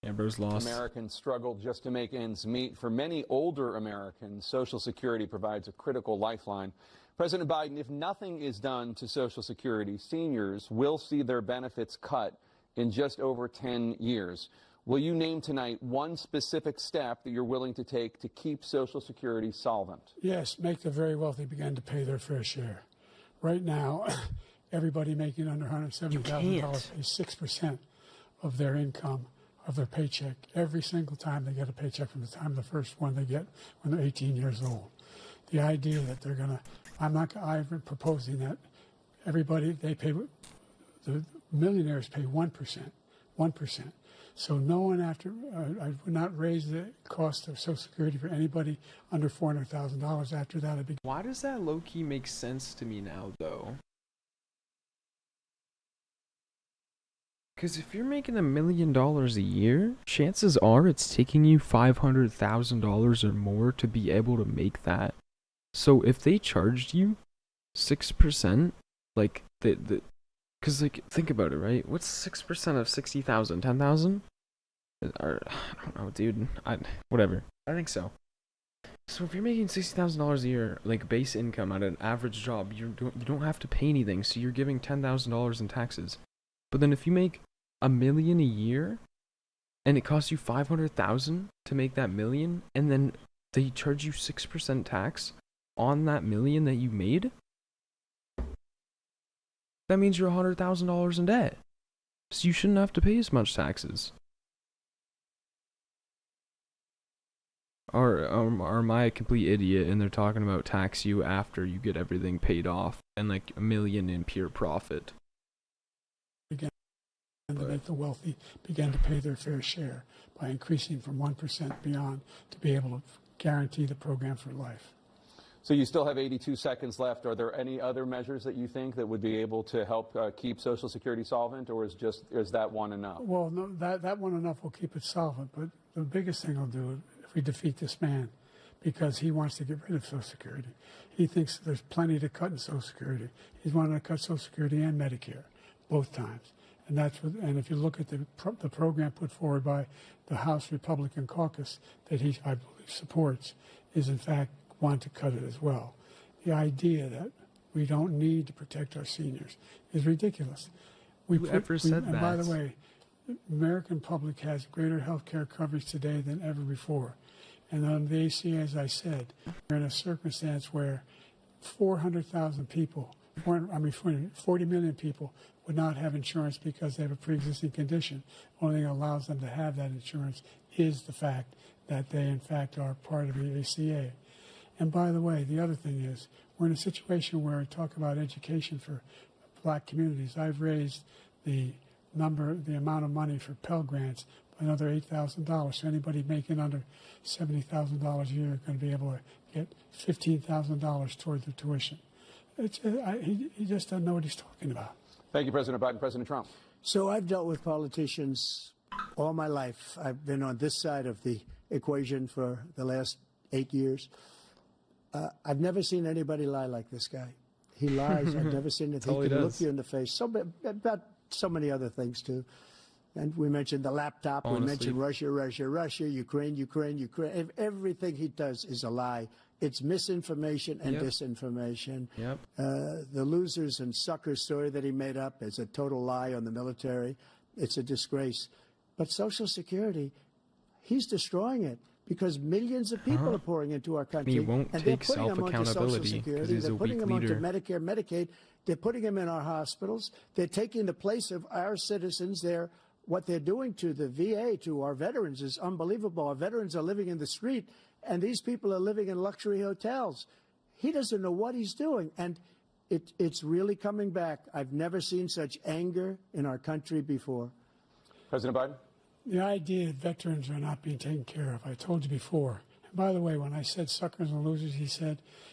Amber's lost. Americans struggle just to make ends meet. For many older Americans, Social Security provides a critical lifeline. President Biden, if nothing is done to Social Security, seniors will see their benefits cut in just over 10 years. Will you name tonight one specific step that you're willing to take to keep Social Security solvent? Yes, make the very wealthy begin to pay their fair share. Right now, everybody making under $170,000 pays 6% of their income, of their paycheck, every single time they get a paycheck from the time the first one they get when they're 18 years old. The idea that they're going to, I've been proposing that everybody, the millionaires pay 1%. So no one I would not raise the cost of Social Security for anybody under $400,000 after that. Why does that low-key make sense to me now, though? Because if you're making $1 million a year, chances are it's taking you $500,000 or more to be able to make that. So if they charged you 6%, like because like think about it, right? What's 6% of 60,000? 10,000? Or I don't know, dude. Whatever. I think so. So if you're making $60,000 a year, like base income at an average job, you don't have to pay anything. So you're giving $10,000 in taxes. But then if you make $1 million a year, and it costs you $500,000 to make that $1 million, and then they charge you 6% tax on that $1 million that you made, that means you're $100,000 in debt. So you shouldn't have to pay as much taxes. Or am I a complete idiot and they're talking about tax you after you get everything paid off and like $1 million in pure profit? Again, and to make the wealthy begin to pay their fair share by increasing from 1% beyond to be able to guarantee the program for life. So you still have 82 seconds left. Are there any other measures that you think that would be able to help keep Social Security solvent, or is that one enough? Well, no, that one enough will keep it solvent. But the biggest thing will do if we defeat this man, because he wants to get rid of Social Security. He thinks there's plenty to cut in Social Security. He's wanting to cut Social Security and Medicare, both times. And and if you look at the program put forward by the House Republican caucus that I believe supports, is in fact want to cut it as well. The idea that we don't need to protect our seniors is ridiculous. Whoever said that? And by the way, the American public has greater health care coverage today than ever before. And on the ACA, as I said, we're in a circumstance where 400,000 people, 40 million people would not have insurance because they have a pre-existing condition. Only thing that allows them to have that insurance is the fact that they, in fact, are part of the ACA. And by the way, the other thing is, we're in a situation where we talk about education for black communities. I've raised the amount of money for Pell Grants by another $8,000. So anybody making under $70,000 a year is going to be able to get $15,000 toward their tuition. He just doesn't know what he's talking about. Thank you, President Biden. President Trump. So I've dealt with politicians all my life. I've been on this side of the equation for the last 8 years. I've never seen anybody lie like this guy. He lies. I've never seen it. He can look you in the face. About so many other things, too. And we mentioned the laptop. Honestly. We mentioned Russia, Ukraine. Everything he does is a lie. It's misinformation and disinformation. Yep. The losers and suckers story that he made up is a total lie on the military. It's a disgrace. But Social Security, he's destroying it because millions of people are pouring into our country. He won't take self-accountability because he's a weak leader. They're putting him onto Medicare, Medicaid. They're putting him in our hospitals. They're taking the place of our citizens. What they're doing to the VA, to our veterans, is unbelievable. Our veterans are living in the street, and these people are living in luxury hotels. He doesn't know what he's doing, and it's really coming back. I've never seen such anger in our country before. President Biden? The idea that veterans are not being taken care of, I told you before. And by the way, when I said suckers and losers,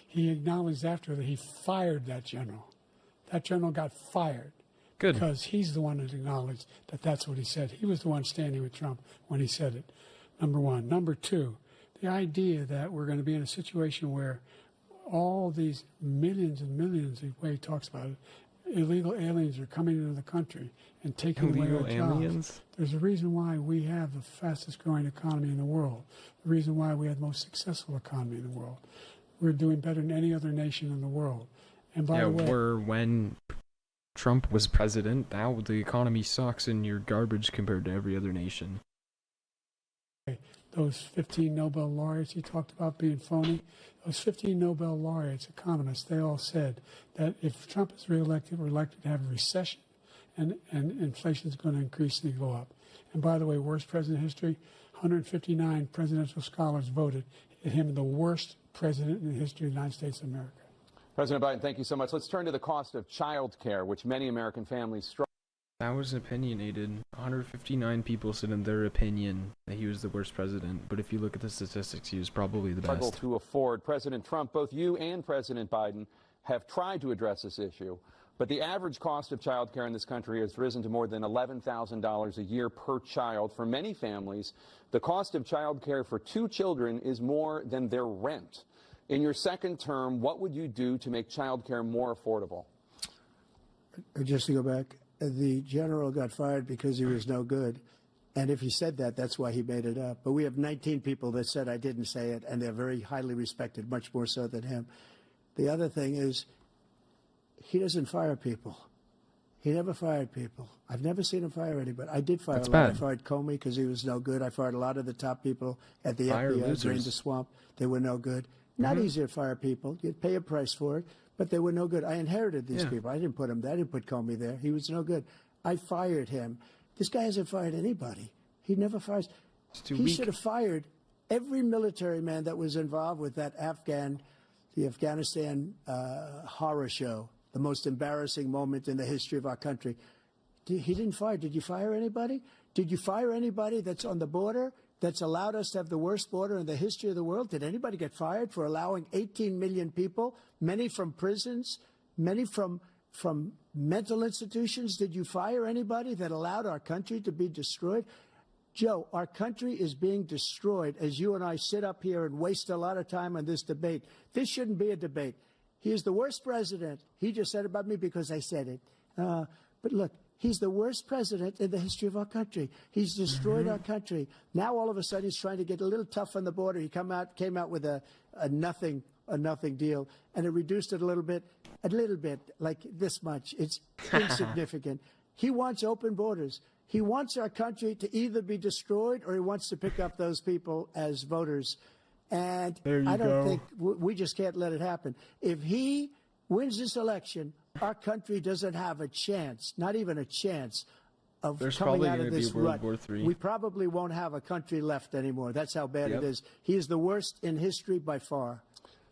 he acknowledged after that he fired that general. That general got fired. Good. Because he's the one that acknowledged that that's what he said. He was the one standing with Trump when he said it, number one. Number two, the idea that we're going to be in a situation where all these millions and millions, the way he talks about it, illegal aliens are coming into the country and taking away our jobs. There's a reason why we have the fastest growing economy in the world, the reason why we have the most successful economy in the world. We're doing better than any other nation in the world. And by the way, when Trump was president, now the economy sucks and you're garbage compared to every other nation. Those 15 Nobel laureates he talked about being phony, those 15 Nobel laureates, economists, they all said that if Trump is reelected, we're likely to have a recession and inflation is going to increasingly go up. And by the way, worst president in history, 159 presidential scholars voted him the worst president in the history of the United States of America. President Biden, thank you so much. Let's turn to the cost of child care, which many American families struggle. That was opinionated. 159 people said in their opinion that he was the worst president. But if you look at the statistics, he was probably the best. Struggle to afford. President Trump, both you and President Biden have tried to address this issue. But the average cost of child care in this country has risen to more than $11,000 a year per child. For many families, the cost of child care for 2 children is more than their rent. In your second term, what would you do to make child care more affordable? Just to go back, the general got fired because he was no good. And if he said that, that's why he made it up. But we have 19 people that said I didn't say it, and they're very highly respected, much more so than him. The other thing is, he doesn't fire people. He never fired people. I've never seen him fire anybody. I did fire a lot. I fired Comey because he was no good. I fired a lot of the top people at the FBI, drained the swamp. They were no good. Not easy to fire people. You'd pay a price for it, but they were no good. I inherited these people. I didn't put him there. I didn't put Comey there. He was no good. I fired him. This guy hasn't fired anybody. He never fires. He should have fired every military man that was involved with that the Afghanistan horror show, the most embarrassing moment in the history of our country. He didn't fire. Did you fire anybody? Did you fire anybody that's on the border that's allowed us to have the worst border in the history of the world? Did anybody get fired for allowing 18 million people, many from prisons, many from mental institutions? Did you fire anybody that allowed our country to be destroyed? Joe, our country is being destroyed as you and I sit up here and waste a lot of time on this debate. This shouldn't be a debate. He is the worst president. He just said about me because I said it. But look, he's the worst president in the history of our country. He's destroyed our country. Now all of a sudden he's trying to get a little tough on the border. He came out with a nothing deal, and it reduced it a little bit, like this much. It's insignificant. He wants open borders. He wants our country to either be destroyed or he wants to pick up those people as voters. And I don't think we just can't let it happen. If he wins this election, our country doesn't have a chance, not even a chance, of coming out of this rut. We probably won't have a country left anymore. That's how bad it is. He is the worst in history by far.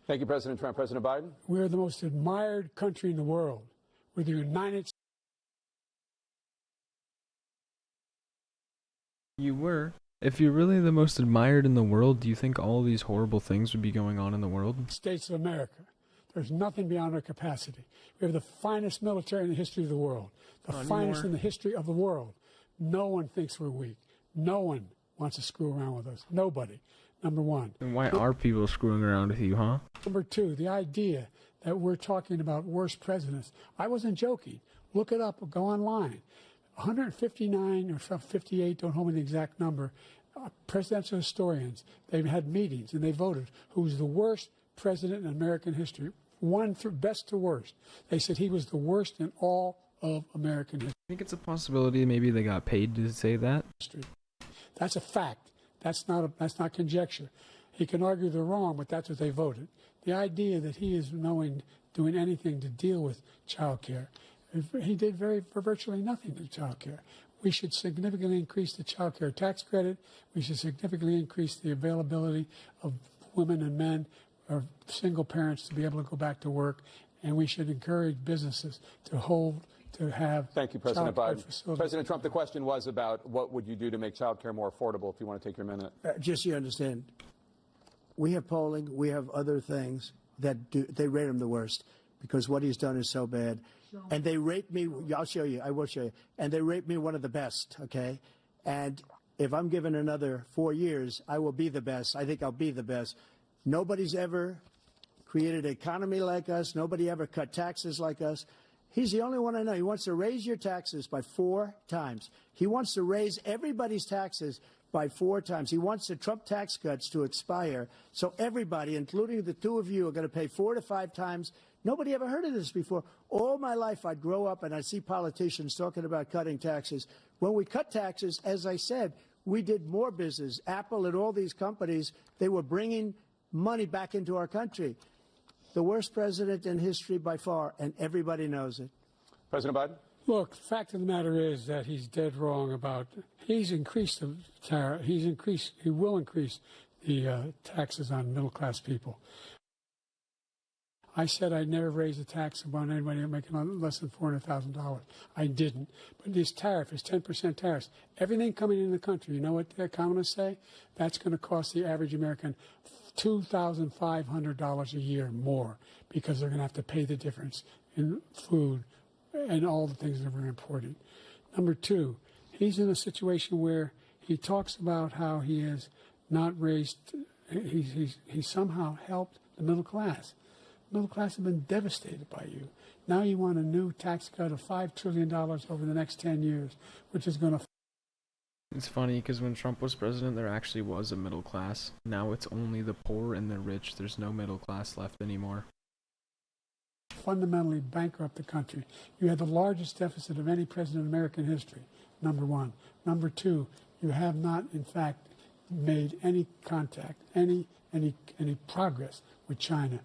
Thank you, President Trump. President Biden? We're the most admired country in the world. We're the United States. You were. If you're really the most admired in the world, do you think all these horrible things would be going on in the world? States of America. There's nothing beyond our capacity. We have the finest military in the history of the world. The finest in the history of the world. No one thinks we're weak. No one wants to screw around with us. Nobody. Number one. And why are people screwing around with you, huh? Number two, the idea that we're talking about worst presidents. I wasn't joking. Look it up or go online. 159 or 58, don't hold me the exact number, presidential historians, they've had meetings and they voted who's the worst president in American history, one through best to worst. They said he was the worst in all of American history. I think it's a possibility maybe they got paid to say that. That's a fact. That's not conjecture. He can argue they're wrong, but that's what they voted. The idea that he is doing anything to deal with child care, he did virtually nothing to child care. We should significantly increase the child care tax credit. We should significantly increase the availability of women and men or single parents to be able to go back to work. And we should encourage businesses to have. Thank you, President Biden. President Trump, the question was about what would you do to make child care more affordable, if you want to take your minute. Just so you understand, we have polling, we have other things that they rate him the worst because what he's done is so bad. And they rate me, I'll show you, I will show you, and they rate me one of the best, okay? And if I'm given another 4 years, I will be the best. I think I'll be the best. Nobody's ever created an economy like us. Nobody ever cut taxes like us. He's the only one I know. He wants to raise your taxes by 4 times. He wants to raise everybody's taxes by 4 times. He wants the Trump tax cuts to expire. So everybody, including the two of you, are going to pay 4 to 5 times. Nobody ever heard of this before. All my life, I'd grow up and I'd see politicians talking about cutting taxes. When we cut taxes, as I said, we did more business. Apple and all these companies, they were bringing money back into our country. The worst president in history by far, and everybody knows it. President Biden? Look, the fact of the matter is that he's dead wrong about, he's increased the tariff, he will increase the taxes on middle-class people. I said I'd never raise a tax on anybody making less than $400,000. I didn't. But this tariff is 10% tariffs. Everything coming into the country, you know what the economists say? That's going to cost the average American $2,500 a year more because they're going to have to pay the difference in food and all the things that we're importing. Number two, he's in a situation where he talks about how he has not raised, he somehow helped the middle class. Middle class have been devastated by you. Now you want a new tax cut of $5 trillion over the next 10 years, which is going to... It's funny because when Trump was president, there actually was a middle class. Now it's only the poor and the rich. There's no middle class left anymore. Fundamentally bankrupt the country. You had the largest deficit of any president in American history, number one. Number two, you have not, in fact, made any contact, any progress with China.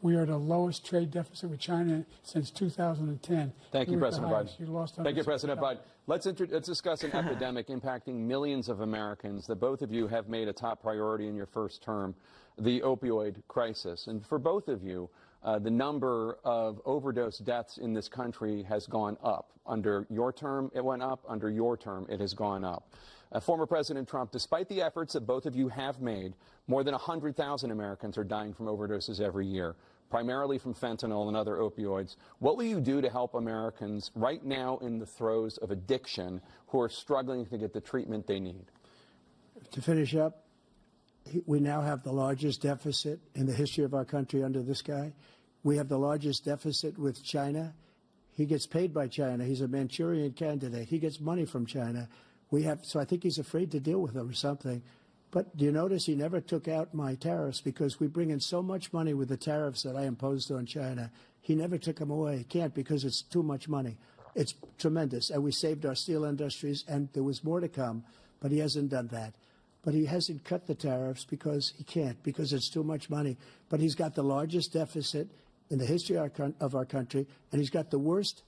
We are at the lowest trade deficit with China since 2010. Thank you, President Biden. You lost Thank you, President Biden. Let's discuss an epidemic impacting millions of Americans that both of you have made a top priority in your first term, the opioid crisis. And for both of you, the number of overdose deaths in this country has gone up. Under your term, it went up. Under your term, it has gone up. Former President Trump, despite the efforts that both of you have made, more than 100,000 Americans are dying from overdoses every year, primarily from fentanyl and other opioids. What will you do to help Americans right now in the throes of addiction who are struggling to get the treatment they need? To finish up, we now have the largest deficit in the history of our country under this guy. We have the largest deficit with China. He gets paid by China. He's a Manchurian candidate. He gets money from China. So I think he's afraid to deal with them or something. But do you notice he never took out my tariffs because we bring in so much money with the tariffs that I imposed on China. He never took them away. He can't because it's too much money. It's tremendous. And we saved our steel industries, and there was more to come, but he hasn't done that. But he hasn't cut the tariffs because he can't, because it's too much money. But he's got the largest deficit in the history of our country, and he's got the worst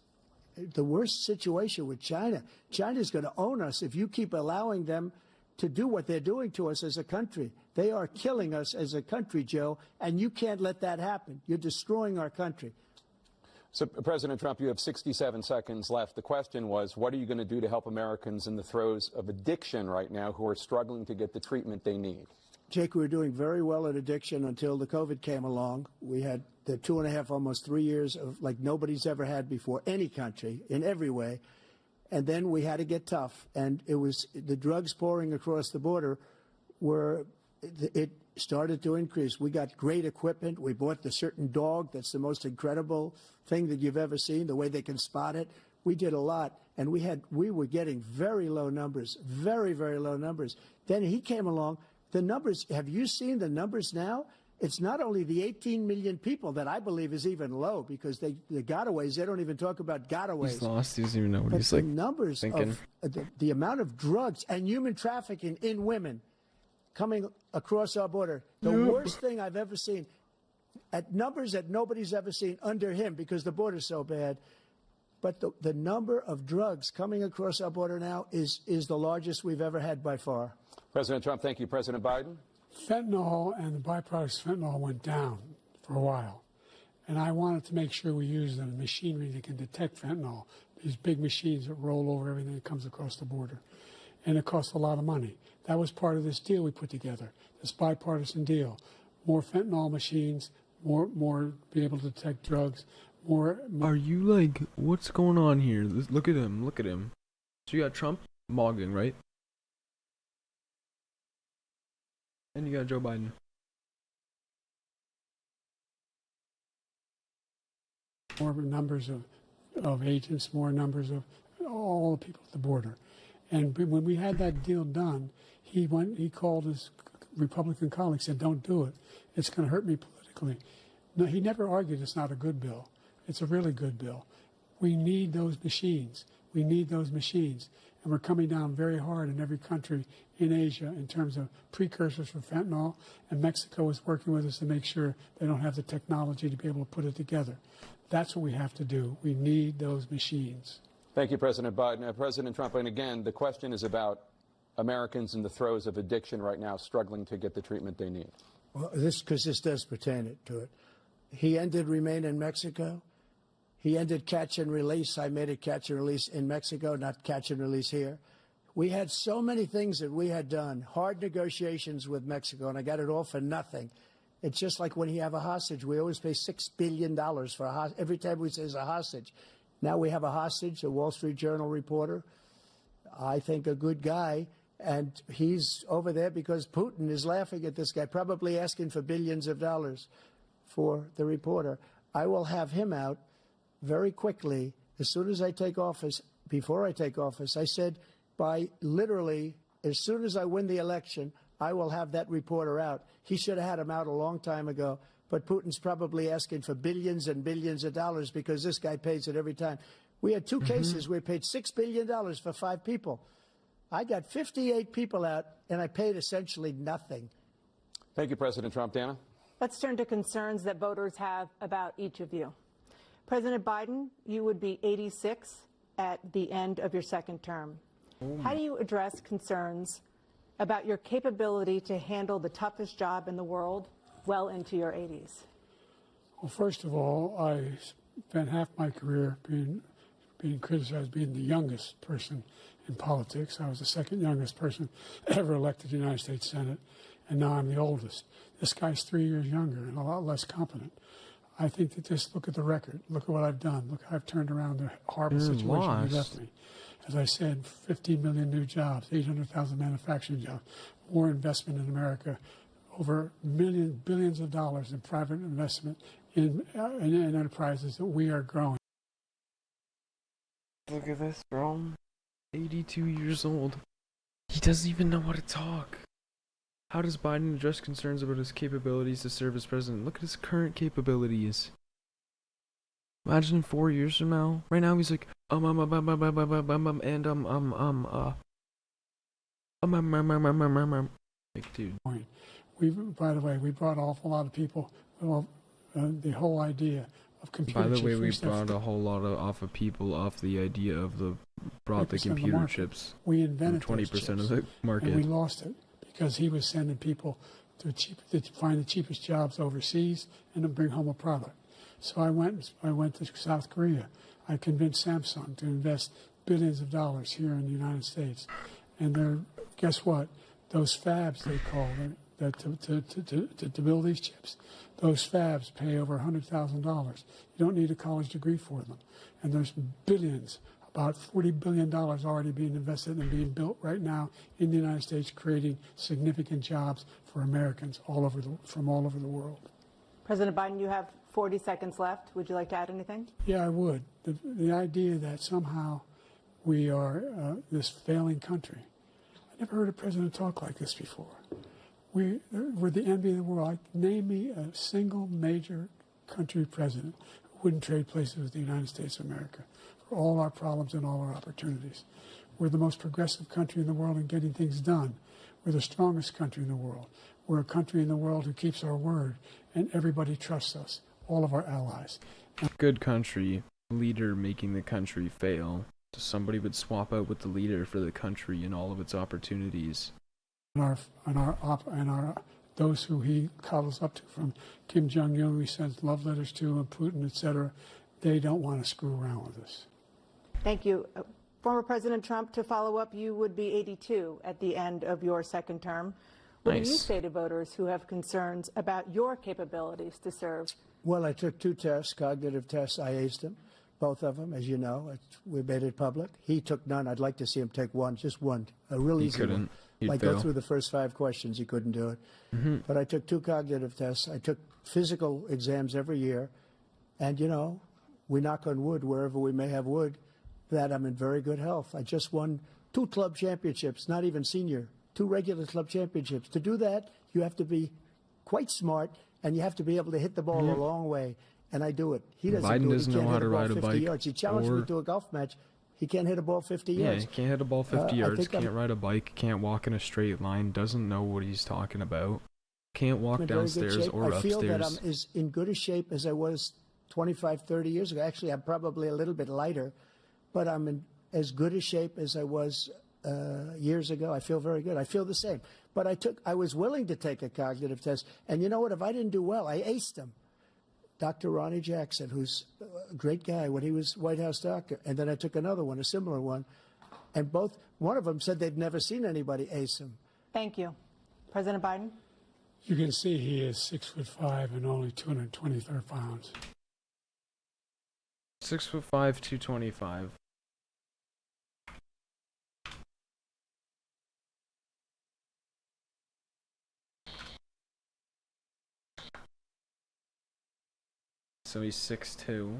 situation with China. China's going to own us if you keep allowing them to do what they're doing to us as a country. They are killing us as a country, Joe, and you can't let that happen. You're destroying our country. So, President Trump, you have 67 seconds left. The question was, what are you going to do to help Americans in the throes of addiction right now who are struggling to get the treatment they need? Jake, we were doing very well at addiction until the COVID came along. We had the 2.5, almost 3 years of like nobody's ever had before, any country, in every way. And then we had to get tough. And it was the drugs pouring across the border it started to increase. We got great equipment. We bought the certain dog that's the most incredible thing that you've ever seen, the way they can spot it. We did a lot, and we were getting very low numbers, very, very low numbers. Then he came along. The numbers, have you seen the numbers now? It's not only the 18 million people that I believe is even low, because the gotaways, they don't even talk about gotaways. He's lost. He doesn't even know what he's the like numbers thinking. Of the amount of drugs and human trafficking in women coming across our border, the worst thing I've ever seen, at numbers that nobody's ever seen under him because the border's so bad. But the number of drugs coming across our border now is the largest we've ever had by far. President Trump, thank you. President Biden? Fentanyl and the byproducts of fentanyl went down for a while. And I wanted to make sure we use the machinery that can detect fentanyl, these big machines that roll over everything that comes across the border. And it costs a lot of money. That was part of this deal we put together, this bipartisan deal. More fentanyl machines, more be able to detect drugs, more. Are you like, what's going on here? Look at him, look at him. So you got Trump mogging, right? And you got Joe Biden. More numbers of agents, more numbers of all the people at the border. And when we had that deal done, he called his Republican colleagues, said, don't do it. It's going to hurt me politically. No, he never argued it's not a good bill. It's a really good bill. We need those machines. We need those machines. And we're coming down very hard in every country in Asia in terms of precursors for fentanyl. And Mexico is working with us to make sure they don't have the technology to be able to put it together. That's what we have to do. We need those machines. Thank you, President Biden. President Trump, and again, the question is about Americans in the throes of addiction right now struggling to get the treatment they need. Well, this does pertain to it. He ended Remain in Mexico. He ended catch and release. I made it catch and release in Mexico, not catch and release here. We had so many things that we had done, hard negotiations with Mexico, and I got it all for nothing. It's just like when you have a hostage. We always pay $6 billion for a hostage. Every time we say it's a hostage. Now we have a hostage, a Wall Street Journal reporter, I think a good guy, and he's over there because Putin is laughing at this guy, probably asking for billions of dollars for the reporter. I will have him out very quickly as soon as I take office. Before I take office, I said by literally as soon as I win the election, I will have that reporter out. He should have had him out a long time ago. But Putin's probably asking for billions and billions of dollars because this guy pays it every time. We had two cases where we paid $6 billion for 5 people. I got 58 people out, and I paid essentially nothing. Thank you, President Trump. Dana? Let's turn to concerns that voters have about each of you. President Biden, you would be 86 at the end of your second term. How do you address concerns about your capability to handle the toughest job in the world well into your 80s? Well, first of all, I spent half my career being criticized being the youngest person in politics. I was the second youngest person ever elected to the United States Senate, and now I'm the oldest. This guy's 3 years younger and a lot less competent. I think that just look at the record. Look at what I've done. Look how I've turned around the horrible situation he left me. As I said, 15 million new jobs, 800,000 manufacturing jobs, more investment in America, over billions of dollars in private investment in enterprises that we are growing. Look at this, bro. 82 years old. He doesn't even know how to talk. How does Biden address concerns about his capabilities to serve as president? Look at his current capabilities. Imagine 4 years from now. Right now he's like, like, dude. By the way, we brought off a lot of people. Well, the whole idea of computer chips. By the way, we brought a whole lot of people off the idea of the computer chips. We invented 20% of the market. And we lost it because he was sending people to find the cheapest jobs overseas and to bring home a product. So I went to South Korea. I convinced Samsung to invest billions of dollars here in the United States. And guess what? Those fabs, they call them, to build these chips, those fabs pay over $100,000. You don't need a college degree for them. And there's billions, about $40 billion already being invested and being built right now in the United States, creating significant jobs for Americans from all over the world. President Biden, you have 40 seconds left. Would you like to add anything? Yeah, I would. The idea that somehow we are this failing country. I never heard a president talk like this before. We're the envy of the world. Name me a single major country president who wouldn't trade places with the United States of America for all our problems and all our opportunities. We're the most progressive country in the world in getting things done. We're the strongest country in the world. We're a country in the world who keeps our word, and everybody trusts us, all of our allies. Good country, leader making the country fail. So somebody would swap out with the leader for the country and all of its opportunities. Those who he cuddles up to, from Kim Jong-un, he sends love letters to, and Putin, etc., they don't want to screw around with us. Thank you. Former President Trump, to follow up, you would be 82 at the end of your second term. What do you say to voters who have concerns about your capabilities to serve? Well, I took 2 tests, cognitive tests. I aced them, both of them, as you know. We made it public. He took none. I'd like to see him take one, just one, a real easy one. Like go through the first 5 questions. He couldn't do it. But I took 2 cognitive tests. I took physical exams every year. And, you know, we knock on wood wherever we may have wood, that I'm in very good health. I just won 2 club championships, not even senior, 2 regular club championships. To do that, you have to be quite smart, and you have to be able to hit the ball a long way. And I do it. He doesn't Biden do it. doesn't He can't know how hit to a ball ride a 50 bike. yards. He challenged me to a golf match. He can't hit a ball 50 yards. Yeah, he can't hit a ball 50 yards, can't ride a bike, can't walk in a straight line, doesn't know what he's talking about, can't walk downstairs or upstairs. I feel that I'm as in good a shape as I was 25, 30 years ago. Actually, I'm probably a little bit lighter, but I'm in as good a shape as I was years ago. I feel very good. I feel the same. But I was willing to take a cognitive test. And you know what? If I didn't do well, I aced them. Dr. Ronnie Jackson, who's a great guy when he was White House doctor. And then I took another one, a similar one. And one of them said they'd never seen anybody ace him. Thank you. President Biden? You can see he is 6'5" and only 223 pounds. 6'5", 225. So he's 6'2".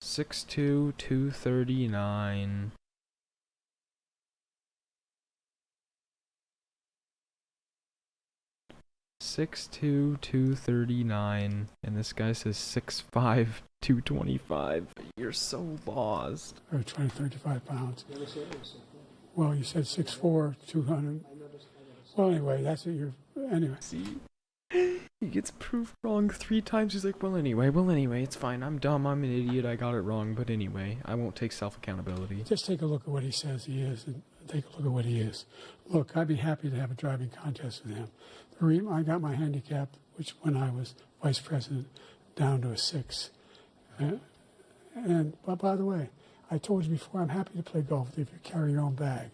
Six two, 239. Six two, 239, and this guy says 6'5", 225. You're so lost. Or 235 pounds. Well, you said 6'4", 200. Well, anyway, that's what you're. Anyway. See, he gets proved wrong 3 times. He's like, well, anyway, it's fine. I'm dumb. I'm an idiot. I got it wrong. But anyway, I won't take self-accountability. Just take a look at what he says he is, and take a look at what he is. Look, I'd be happy to have a driving contest with him. I got my handicap, which when I was vice president, down to a 6. But by the way, I told you before, I'm happy to play golf if you carry your own bag.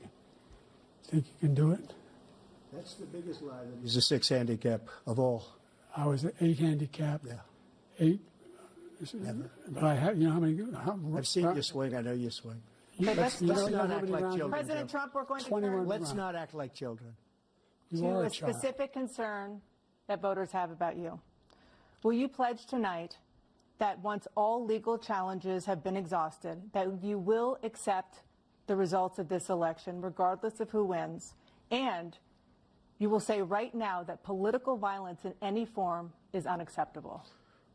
Think you can do it? That's the biggest lie. That he's a 6 handicap of all. I was an 8 handicap. Yeah. 8. Never. But I have, you know how many? I've seen you swing. I know you swing. Let's not act like children. President Trump, we're going to 21 Let's not act like children. You to are a specific concern that voters have about you. Will you pledge tonight that once all legal challenges have been exhausted, that you will accept the results of this election, regardless of who wins, and you will say right now that political violence in any form is unacceptable?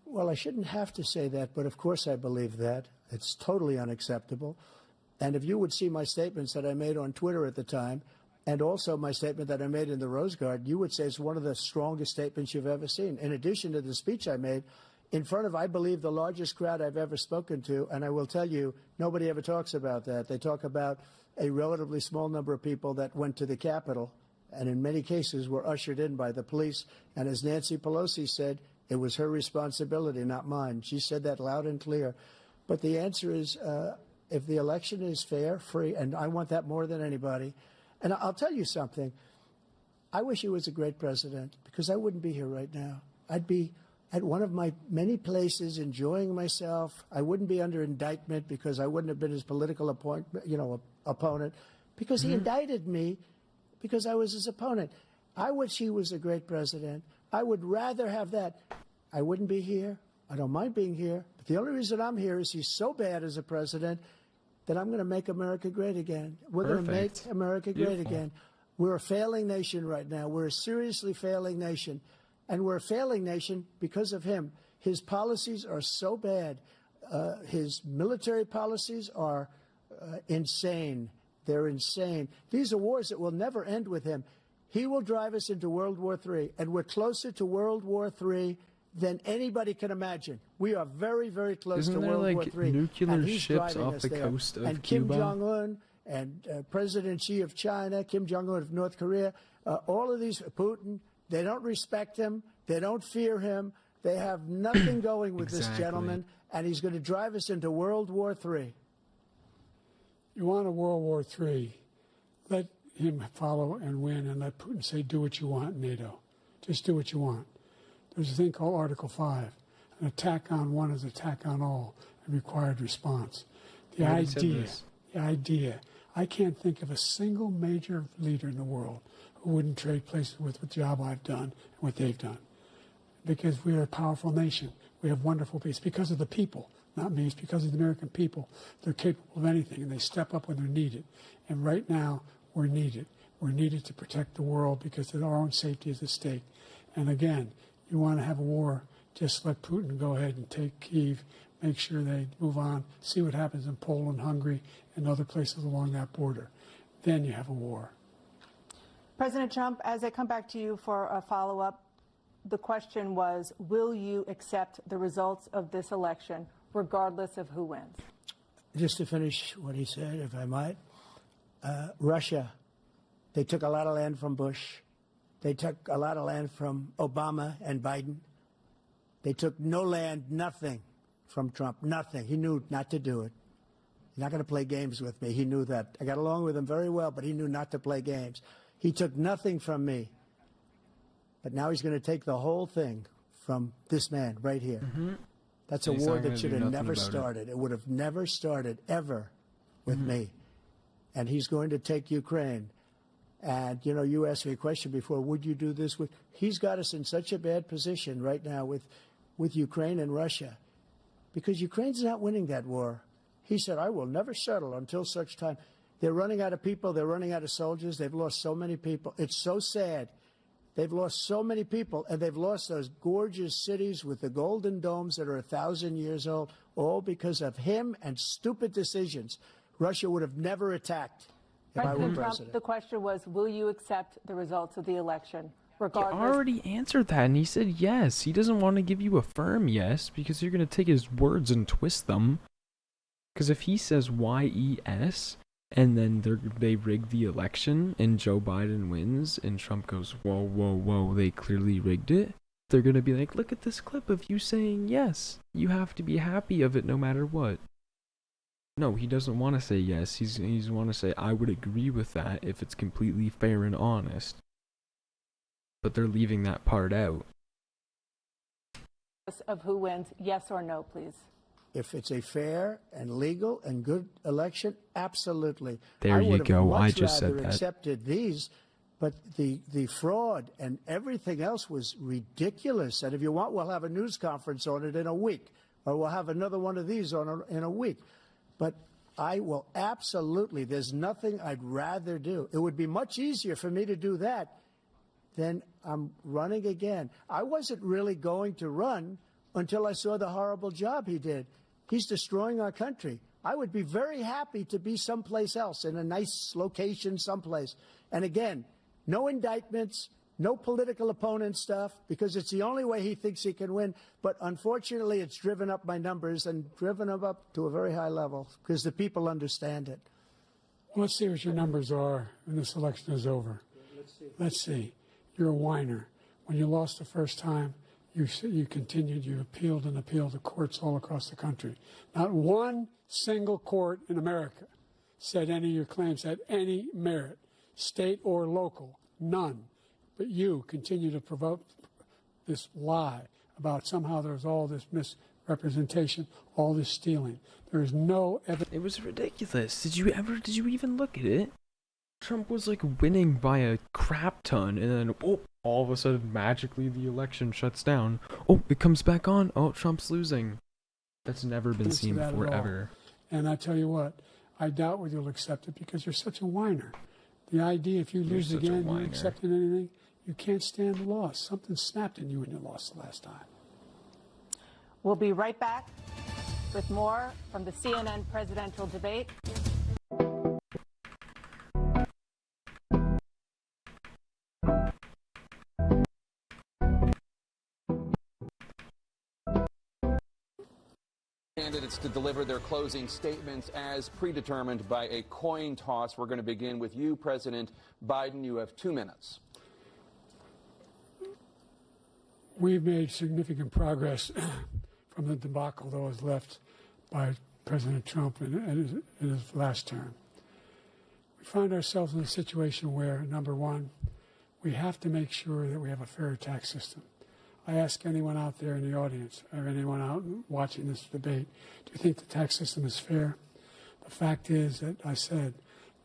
Well, I shouldn't have to say that, but of course I believe that. It's totally unacceptable. And if you would see my statements that I made on Twitter at the time, and also my statement that I made in the Rose Garden, you would say it's one of the strongest statements you've ever seen. In addition to the speech I made in front of, I believe, the largest crowd I've ever spoken to. And I will tell you, nobody ever talks about that. They talk about a relatively small number of people that went to the Capitol and in many cases were ushered in by the police. And as Nancy Pelosi said, it was her responsibility, not mine. She said that loud and clear. But the answer is, if the election is fair, free, and I want that more than anybody. And I'll tell you something. I wish he was a great president, because I wouldn't be here right now. I'd be at one of my many places enjoying myself. I wouldn't be under indictment because I wouldn't have been his political opponent, because he indicted me because I was his opponent. I wish he was a great president. I would rather have that. I wouldn't be here. I don't mind being here. But the only reason I'm here is he's so bad as a president that I'm going to make America great again. We're going to make America great again. We're a failing nation right now. We're a seriously failing nation. And we're a failing nation because of him. His policies are so bad. His military policies are insane. They're insane. These are wars that will never end with him. He will drive us into World War III, and we're closer to World War III than anybody can imagine. We are very, very close to World War III. Nuclear ships off the coast of Cuba? Kim Jong-un and President Xi of China, Kim Jong-un of North Korea, all of these, Putin, they don't respect him. They don't fear him. They have nothing going with this gentleman, and he's going to drive us into World War III. You want a World War III, let him follow and win, and let Putin say, do what you want, NATO. Just do what you want. There's a thing called Article 5. An attack on one is an attack on all, and required response. The idea, I can't think of a single major leader in the world who wouldn't trade places with the job I've done and what they've done. Because we are a powerful nation. We have wonderful people. It's because of the people, not me. It's because of the American people. They're capable of anything, and they step up when they're needed. And right now, we're needed. We're needed to protect the world because our own safety is at stake. And again, you want to have a war, just let Putin go ahead and take Kyiv, make sure they move on, see what happens in Poland, Hungary, and other places along that border. Then you have a war. President Trump, as I come back to you for a follow-up, the question was, will you accept the results of this election, regardless of who wins? Just to finish what he said, if I might, Russia, they took a lot of land from Bush. They took a lot of land from Obama and Biden. They took no land, nothing from Trump, nothing. He knew not to do it. He's not going to play games with me. He knew that. I got along with him very well, but he knew not to play games. He took nothing from me. But now he's going to take the whole thing from this man right here. That's a war that should have never started. It would have never started ever with me. And he's going to take Ukraine. And, you know, you asked me a question before, would you do this with? He's got us in such a bad position right now with Ukraine and Russia, because Ukraine's not winning that war. He said, I will never settle until such time. They're running out of people. They're running out of soldiers. They've lost so many people. It's so sad. They've lost so many people, and they've lost those gorgeous cities with the golden domes that are 1,000 years old, all because of him and stupid decisions. Russia would have never attacked if I were president. The question was, will you accept the results of the election, regardless? He already answered that, and he said yes. He doesn't want to give you a firm yes, because you're going to take his words and twist them. Because if he says YES, and then they rig the election, and Joe Biden wins, and Trump goes, whoa, whoa, whoa, they clearly rigged it, they're going to be like, look at this clip of you saying yes. You have to be happy of it no matter what. No, he doesn't want to say yes. He's want to say, I would agree with that if it's completely fair and honest. But they're leaving that part out. Of who wins, yes or no, please. If it's a fair and legal and good election, absolutely. There you go. I just said that. I would have accepted these, but the fraud and everything else was ridiculous. And if you want, we'll have a news conference on it in a week, or we'll have another one of these in a week. But I will absolutely, there's nothing I'd rather do. It would be much easier for me to do that than I'm running again. I wasn't really going to run until I saw the horrible job he did. He's destroying our country. I would be very happy to be someplace else, in a nice location someplace. And again, no indictments, no political opponent stuff, because it's the only way he thinks he can win. But unfortunately, it's driven up my numbers and driven them up to a very high level because the people understand it. Well, let's see what your numbers are when this election is over. Let's see. You're a whiner. When you lost the first time, you continued, you appealed and appealed to courts all across the country. Not one single court in America said any of your claims had any merit, state or local, none. But you continue to provoke this lie about somehow there's all this misrepresentation, all this stealing. There is no evidence. It was ridiculous. Did you even look at it? Trump was like winning by a crap ton, and then all of a sudden magically the election shuts down. Oh, it comes back on. Oh, Trump's losing. That's never been seen before ever. And I tell you what, I doubt whether you'll accept it because you're such a whiner. The idea if you lose again, you accepting anything, you can't stand the loss. Something snapped in you when you lost the last time. We'll be right back with more from the CNN presidential debate. Candidates to deliver their closing statements as predetermined by a coin toss. We're going to begin with you, President Biden. You have 2 minutes. We've made significant progress from the debacle that was left by President Trump in his last term. We find ourselves in a situation where, number one, we have to make sure that we have a fair tax system. I ask anyone out there in the audience or anyone out watching this debate, do you think the tax system is fair? The fact is that I said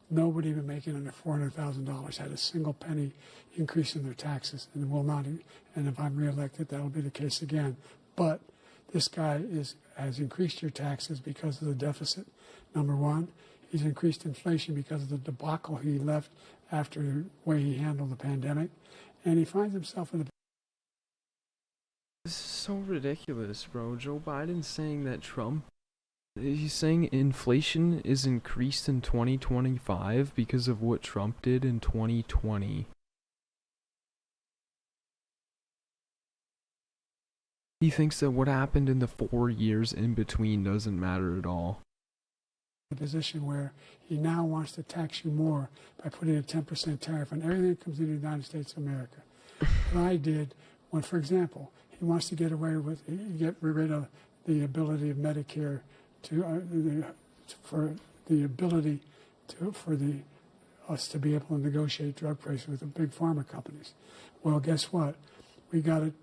nobody even making under $400,000 had a single penny increase in their taxes and will not. And if I'm reelected, that'll be the case again. But this guy has increased your taxes because of the deficit, number one. He's increased inflation because of the debacle he left after the way he handled the pandemic. And he finds himself in a... This is so ridiculous, bro. Joe Biden's saying that he's saying inflation is increased in 2025 because of what Trump did in 2020. He thinks that what happened in the 4 years in between doesn't matter at all. A position where he now wants to tax you more by putting a 10% tariff on everything that comes into the United States of America. What I did when, for example, he wants to get rid of the ability of Medicare for us to be able to negotiate drug prices with the big pharma companies. Well, guess what? We got it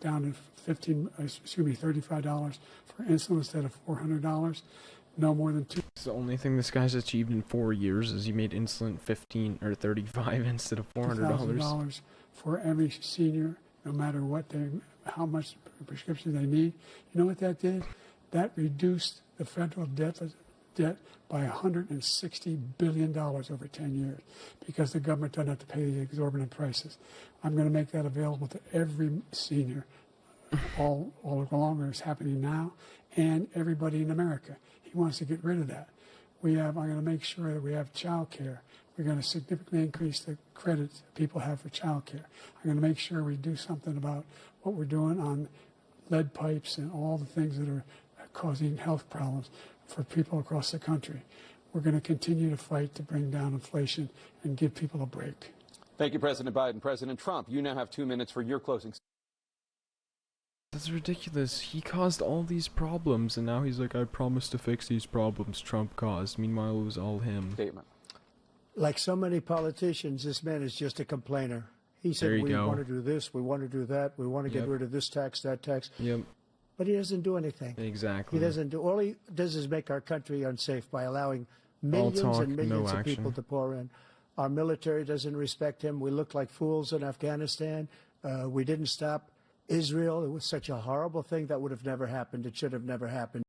down to $35 for insulin instead of $400. No more than two. The only thing this guy's achieved in 4 years is he made insulin $15 or $35 instead of $400 for every senior, no matter how much prescription they need. You know what that did? That reduced the federal debt by $160 billion over 10 years because the government doesn't have to pay the exorbitant prices. I'm going to make that available to every senior all along, it's happening now, and everybody in America. He wants to get rid of that. I'm going to make sure that we have child care. We're going to significantly increase the credits people have for child care. I'm going to make sure we do something about what we're doing on lead pipes and all the things that are causing health problems for people across the country. We're going to continue to fight to bring down inflation and give people a break. Thank you, President Biden. President Trump, you now have 2 minutes for your closing statement. That's ridiculous. He caused all these problems, and now he's like, I promise to fix these problems Trump caused. Meanwhile, it was all him. Statement. Like so many politicians, this man is just a complainer. He said, we want to do this, we want to do that, we want to get rid of this tax, that tax. Yep. But he doesn't do anything. Exactly. He doesn't do. All he does is make our country unsafe by allowing millions and millions of people to pour in. Our military doesn't respect him. We look like fools in Afghanistan. We didn't stop Israel. It was such a horrible thing that would have never happened. It should have never happened.